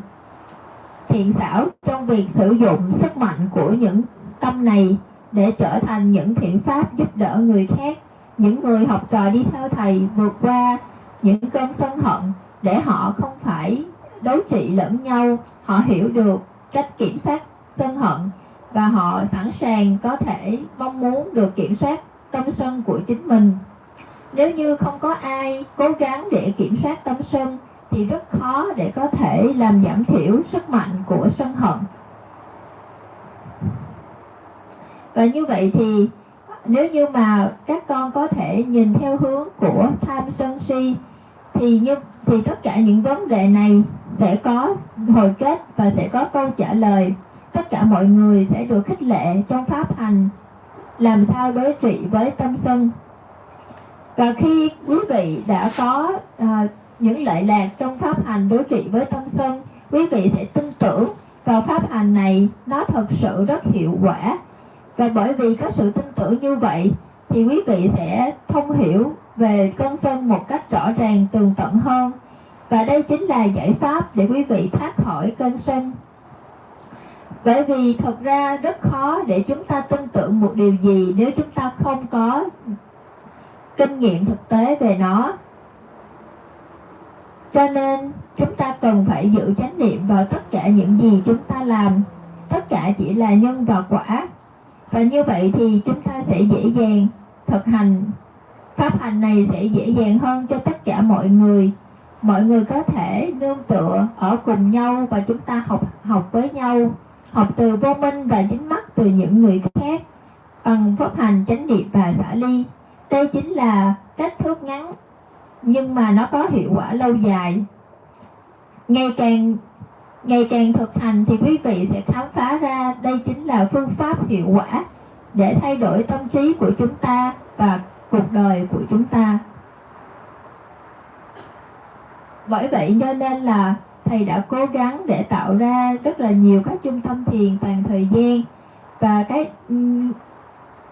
thiện xảo trong việc sử dụng sức mạnh của những tâm này để trở thành những thiện pháp giúp đỡ người khác, những người học trò đi theo thầy vượt qua những cơn sân hận để họ không phải đấu trị lẫn nhau, họ hiểu được cách kiểm soát sân hận và họ sẵn sàng có thể mong muốn được kiểm soát tâm sân của chính mình. Nếu như không có ai cố gắng để kiểm soát tâm sân thì rất khó để có thể làm giảm thiểu sức mạnh của sân hận. Và như vậy thì nếu như mà các con có thể nhìn theo hướng của tham sân si thì tất cả những vấn đề này sẽ có hồi kết và sẽ có câu trả lời. Tất cả mọi người sẽ được khích lệ trong pháp hành làm sao đối trị với tâm sân. Và khi quý vị đã có những lợi lạc trong pháp hành đối trị với tâm sân, quý vị sẽ tin tưởng vào pháp hành này nó thật sự rất hiệu quả. Và bởi vì có sự tin tưởng như vậy thì quý vị sẽ thông hiểu về cơn sân một cách rõ ràng tường tận hơn. Và đây chính là giải pháp để quý vị thoát khỏi cơn sân. Bởi vì thật ra rất khó để chúng ta tin tưởng một điều gì nếu chúng ta không có kinh nghiệm thực tế về nó. Cho nên chúng ta cần phải giữ chánh niệm vào tất cả những gì chúng ta làm. Tất cả chỉ là nhân và quả. Và như vậy thì chúng ta sẽ dễ dàng thực hành. Pháp hành này sẽ dễ dàng hơn cho tất cả mọi người. Mọi người có thể nương tựa ở cùng nhau và chúng ta học với nhau. Học từ vô minh và dính mắc từ những người khác bằng pháp hành chánh niệm và xả ly. Đây chính là cách thức ngắn nhưng mà nó có hiệu quả lâu dài. Ngày càng thực hành thì quý vị sẽ khám phá ra đây chính là phương pháp hiệu quả để thay đổi tâm trí của chúng ta và cuộc đời của chúng ta. Bởi vậy cho nên là thầy đã cố gắng để tạo ra rất là nhiều các trung tâm thiền toàn thời gian. Và cái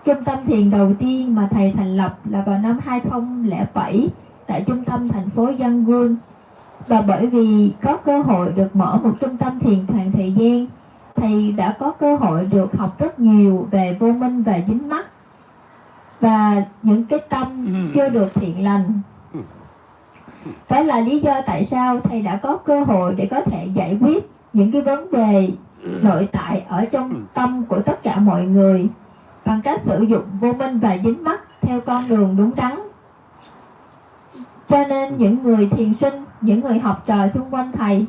trung tâm thiền đầu tiên mà thầy thành lập là vào năm 2007 tại trung tâm thành phố Yangon. Và bởi vì có cơ hội được mở một trung tâm thiền toàn thời gian, thầy đã có cơ hội được học rất nhiều về vô minh và dính mắc và những cái tâm chưa được thiện lành. Đó là lý do tại sao thầy đã có cơ hội để có thể giải quyết những cái vấn đề nội tại ở trong tâm của tất cả mọi người bằng cách sử dụng vô minh và dính mắc theo con đường đúng đắn. Cho nên những người thiền sinh, những người học trò xung quanh thầy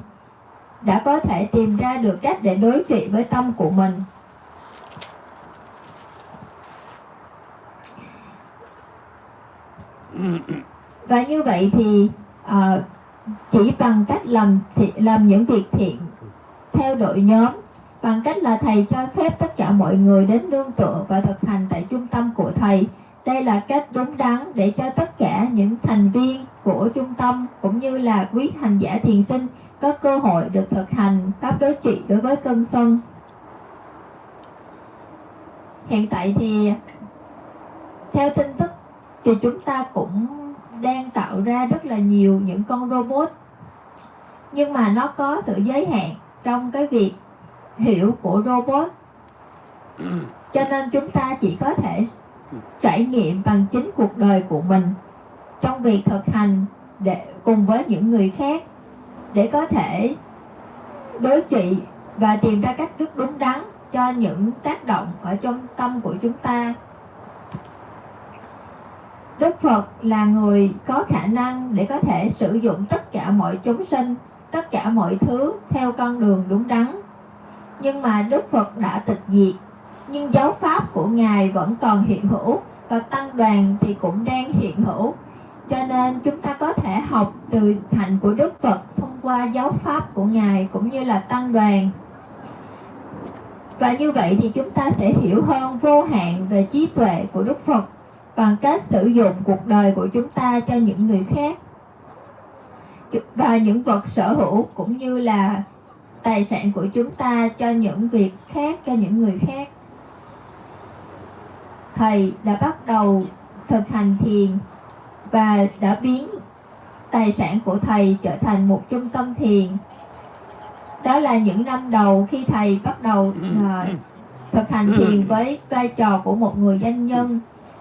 đã có thể tìm ra được cách để đối trị với tâm của mình. Và như vậy thì chỉ bằng cách làm những việc thiện theo đội nhóm, bằng cách là thầy cho phép tất cả mọi người đến nương tựa và thực hành tại trung tâm của thầy. Đây là cách đúng đắn để cho tất cả những thành viên của trung tâm cũng như là quý hành giả thiền sinh có cơ hội được thực hành pháp đối trị đối với cơn sân. Hiện tại thì theo tin tức thì chúng ta cũng đang tạo ra rất là nhiều những con robot, nhưng mà nó có sự giới hạn trong cái việc hiểu của robot, cho nên chúng ta chỉ có thể trải nghiệm bằng chính cuộc đời của mình trong việc thực hành để cùng với những người khác để có thể đối trị và tìm ra cách rất đúng đắn cho những tác động ở trong tâm của chúng ta. Đức Phật là người có khả năng để có thể sử dụng tất cả mọi chúng sinh, tất cả mọi thứ theo con đường đúng đắn. Nhưng mà Đức Phật đã tịch diệt, nhưng giáo pháp của Ngài vẫn còn hiện hữu và tăng đoàn thì cũng đang hiện hữu. Cho nên chúng ta có thể học từ hạnh của Đức Phật thông qua giáo pháp của Ngài cũng như là tăng đoàn. Và như vậy thì chúng ta sẽ hiểu hơn vô hạn về trí tuệ của Đức Phật bằng cách sử dụng cuộc đời của chúng ta cho những người khác và những vật sở hữu cũng như là tài sản của chúng ta cho những việc khác, cho những người khác. Thầy đã bắt đầu thực hành thiền và đã biến tài sản của thầy trở thành một trung tâm thiền. Đó là những năm đầu khi thầy bắt đầu thực hành thiền với vai trò của một người doanh nhân,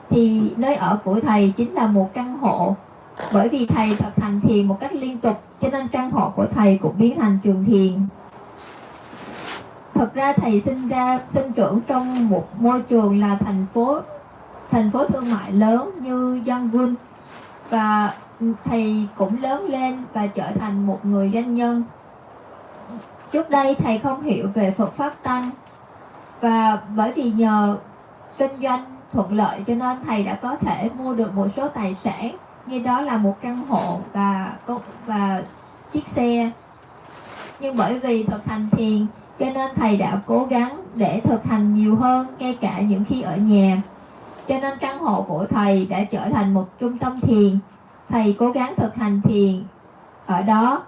thì nơi ở của thầy chính là một căn hộ. Bởi vì thầy thực hành thiền một cách liên tục, cho nên căn hộ của thầy cũng biến thành trường thiền. Thật ra thầy sinh trưởng trong một môi trường là thành phố thương mại lớn như Yangon, và thầy cũng lớn lên và trở thành một người doanh nhân. Trước đây thầy không hiểu về Phật Pháp Tăng, và bởi vì nhờ kinh doanh thuận lợi cho nên thầy đã có thể mua được một số tài sản, như đó là một căn hộ và chiếc xe. Nhưng bởi vì thực hành thiền cho nên thầy đã cố gắng để thực hành nhiều hơn, ngay cả những khi ở nhà. Cho nên căn hộ của thầy đã trở thành một trung tâm thiền. Thầy cố gắng thực hành thiền ở đó.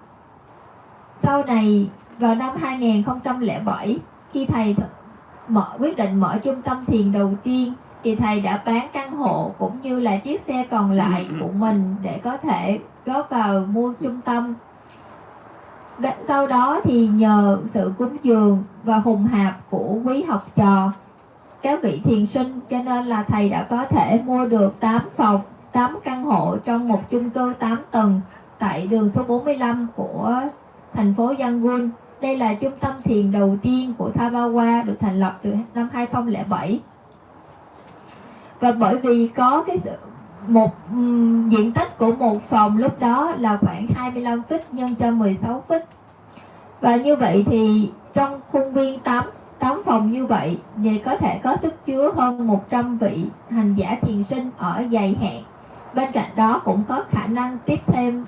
Sau này vào năm 2007, khi thầy quyết định mở trung tâm thiền đầu tiên, thì thầy đã bán căn hộ cũng như là chiếc xe còn lại của mình để có thể góp vào mua trung tâm. Sau đó thì nhờ sự cúng dường và hùng hạp của quý học trò, các vị thiền sinh, cho nên là thầy đã có thể mua được 8 phòng, 8 căn hộ trong một chung cư 8 tầng tại đường số 45 của thành phố Yangon. Đây là trung tâm thiền đầu tiên của Thabawa, được thành lập từ năm 2007. Và bởi vì có diện tích của một phòng lúc đó là khoảng 25 feet nhân cho 16 feet. Và như vậy thì trong khuôn viên 8 phòng như vậy thì có thể có sức chứa hơn 100 vị hành giả thiền sinh ở dài hạn. Bên cạnh đó cũng có khả năng tiếp thêm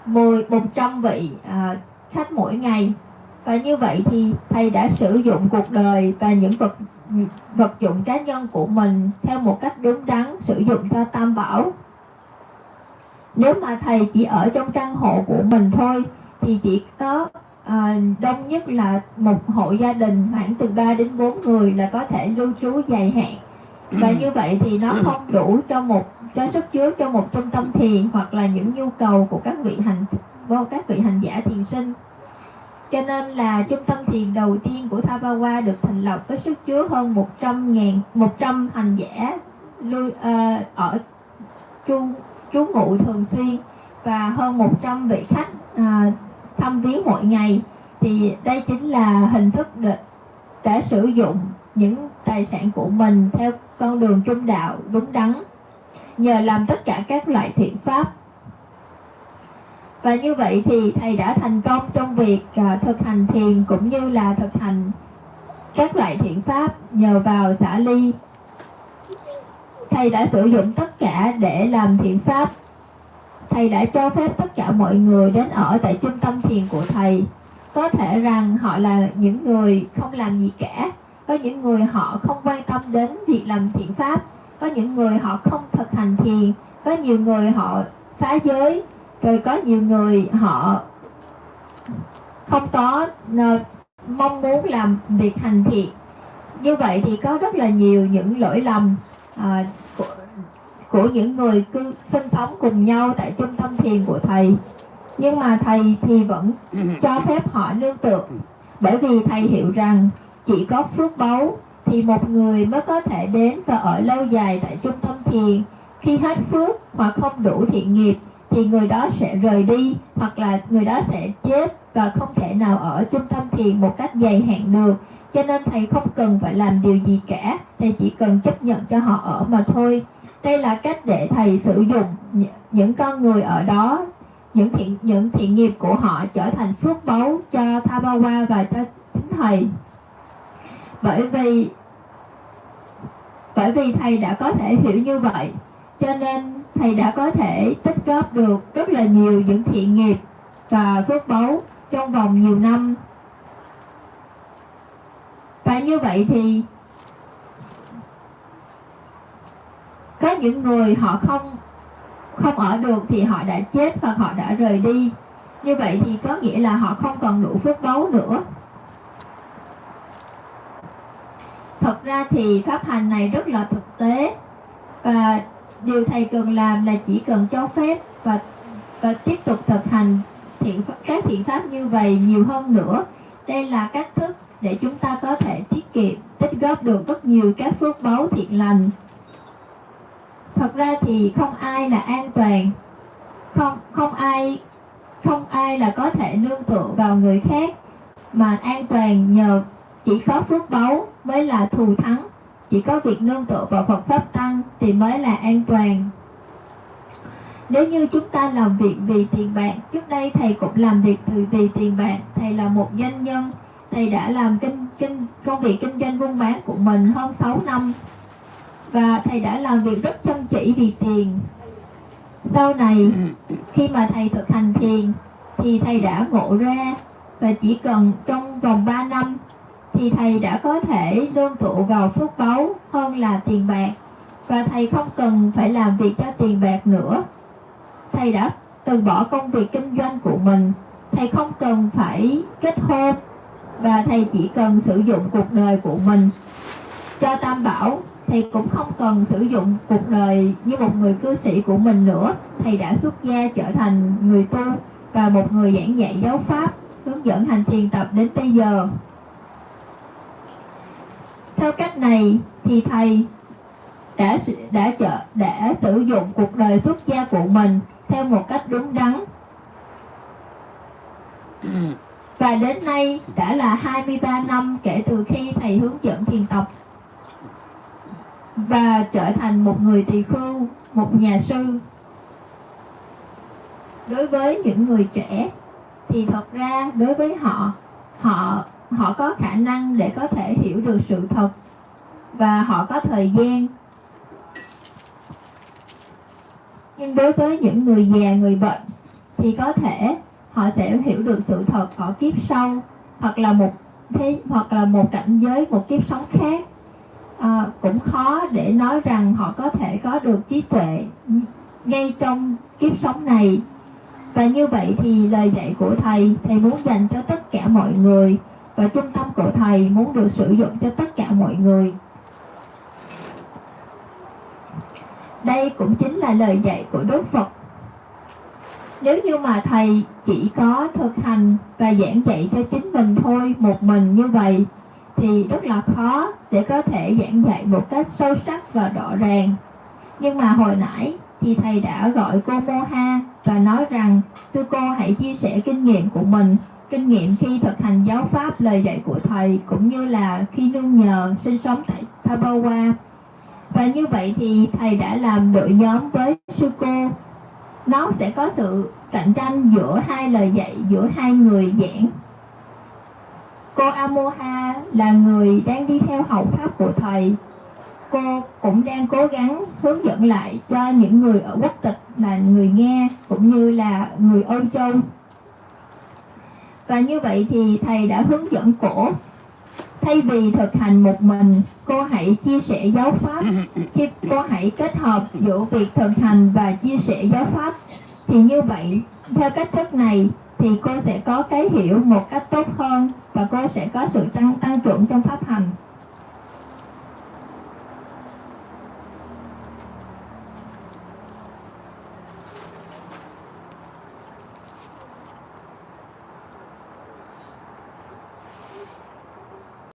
100 vị khách mỗi ngày. Và như vậy thì thầy đã sử dụng cuộc đời và những vật dụng cá nhân của mình theo một cách đúng đắn, sử dụng cho tam bảo. Nếu mà thầy chỉ ở trong căn hộ của mình thôi thì chỉ có đông nhất là một hộ gia đình khoảng từ 3 đến 4 người là có thể lưu trú dài hạn. Và như vậy thì nó không đủ cho sức chứa cho một trung tâm thiền hoặc là những nhu cầu của các vị các vị hành giả thiền sinh. Cho nên là trung tâm thiền đầu tiên của Thabawa được thành lập với sức chứa hơn 100 hành giả ở trú ngụ thường xuyên và hơn 100 vị khách thăm viếng mỗi ngày. Thì đây chính là hình thức để sử dụng những tài sản của mình theo con đường trung đạo đúng đắn, nhờ làm tất cả các loại thiện pháp. Và như vậy thì thầy đã thành công trong việc thực hành thiền cũng như là thực hành các loại thiện pháp nhờ vào xả ly. Thầy đã sử dụng tất cả để làm thiện pháp. Thầy đã cho phép tất cả mọi người đến ở tại trung tâm thiền của thầy. Có thể rằng họ là những người không làm gì cả, có những người họ không quan tâm đến việc làm thiện pháp, có những người họ không thực hành thiền, có nhiều người họ phá giới, rồi có nhiều người họ không có mong muốn làm việc hành thiện. Như vậy thì có rất là nhiều những lỗi lầm của những người sinh sống cùng nhau tại trung tâm thiền của thầy. Nhưng mà thầy thì vẫn cho phép họ nương tựa, bởi vì thầy hiểu rằng chỉ có phước báu thì một người mới có thể đến và ở lâu dài tại trung tâm thiền. Khi hết phước hoặc không đủ thiện nghiệp thì người đó sẽ rời đi, hoặc là người đó sẽ chết và không thể nào ở trung tâm thiền một cách dài hạn được. Cho nên thầy không cần phải làm điều gì cả, thầy chỉ cần chấp nhận cho họ ở mà thôi. Đây là cách để thầy sử dụng những con người ở đó, những thiện nghiệp của họ trở thành phước báu cho Thabawa và cho chính thầy. Bởi vì thầy đã có thể hiểu như vậy, cho nên thầy đã có thể tích góp được rất là nhiều những thiện nghiệp và phước báu trong vòng nhiều năm. Và như vậy thì có những người họ không ở được thì họ đã chết hoặc họ đã rời đi. Như vậy thì có nghĩa là họ không còn đủ phước báu nữa. Thật ra thì pháp hành này rất là thực tế, và điều thầy cần làm là chỉ cần cho phép và tiếp tục thực hành các thiện pháp như vậy nhiều hơn nữa. Đây là cách thức để chúng ta có thể tiết kiệm, tích góp được rất nhiều các phước báu thiện lành. Thật ra thì không ai là an toàn, không ai là có thể nương tựa vào người khác mà an toàn. Nhờ chỉ có phước báu mới là thù thắng, chỉ có việc nương tựa vào Phật Pháp Tăng thì mới là an toàn. Nếu như chúng ta làm việc vì tiền bạc, trước đây thầy cũng làm việc vì tiền bạc. Thầy là một doanh nhân, thầy đã làm công việc kinh doanh buôn bán của mình hơn 6 năm, và thầy đã làm việc rất chăm chỉ vì tiền. Sau này khi mà thầy thực hành thiền thì thầy đã ngộ ra, và chỉ cần trong vòng 3 năm thì thầy đã có thể nương tựa vào phước báu hơn là tiền bạc, và thầy không cần phải làm việc cho tiền bạc nữa. Thầy đã từ bỏ công việc kinh doanh của mình, thầy không cần phải kết hôn, và thầy chỉ cần sử dụng cuộc đời của mình cho Tam Bảo. Thầy cũng không cần sử dụng cuộc đời như một người cư sĩ của mình nữa. Thầy đã xuất gia trở thành người tu và một người giảng dạy giáo pháp, hướng dẫn hành thiền tập đến bây giờ. Theo cách này thì thầy đã sử dụng cuộc đời xuất gia của mình theo một cách đúng đắn. Và đến nay đã là 23 năm kể từ khi thầy hướng dẫn thiền tập và trở thành một người tỳ khưu, một nhà sư. Đối với những người trẻ thì thật ra đối với họ có khả năng để có thể hiểu được sự thật, và họ có thời gian. Nhưng đối với những người già, người bệnh thì có thể họ sẽ hiểu được sự thật ở kiếp sau, hoặc là một cảnh giới, một kiếp sống khác. Cũng khó để nói rằng họ có thể có được trí tuệ ngay trong kiếp sống này. Và như vậy thì lời dạy của thầy muốn dành cho tất cả mọi người, và trung tâm của thầy muốn được sử dụng cho tất cả mọi người. Đây cũng chính là lời dạy của Đức Phật. Nếu như mà thầy chỉ có thực hành và giảng dạy cho chính mình thôi, một mình như vậy, thì rất là khó để có thể giảng dạy một cách sâu sắc và rõ ràng. Nhưng mà hồi nãy thì thầy đã gọi cô Moha và nói rằng sư cô hãy chia sẻ kinh nghiệm của mình, kinh nghiệm khi thực hành giáo pháp lời dạy của thầy, cũng như là khi nương nhờ sinh sống tại Thabawa. Và như vậy thì thầy đã làm đội nhóm với sư cô. Nó sẽ có sự cạnh tranh giữa hai lời dạy, giữa hai người giảng. Cô Amoha là người đang đi theo học pháp của thầy. Cô cũng đang cố gắng hướng dẫn lại cho những người ở quốc tịch là người Nga cũng như là người Âu Châu. Và như vậy thì thầy đã hướng dẫn cổ. Thay vì thực hành một mình, cô hãy chia sẻ giáo pháp. Khi cô hãy kết hợp giữa việc thực hành và chia sẻ giáo pháp, thì như vậy, theo cách thức này, thì cô sẽ có cái hiểu một cách tốt hơn và cô sẽ có sự tăng trưởng trong pháp hành.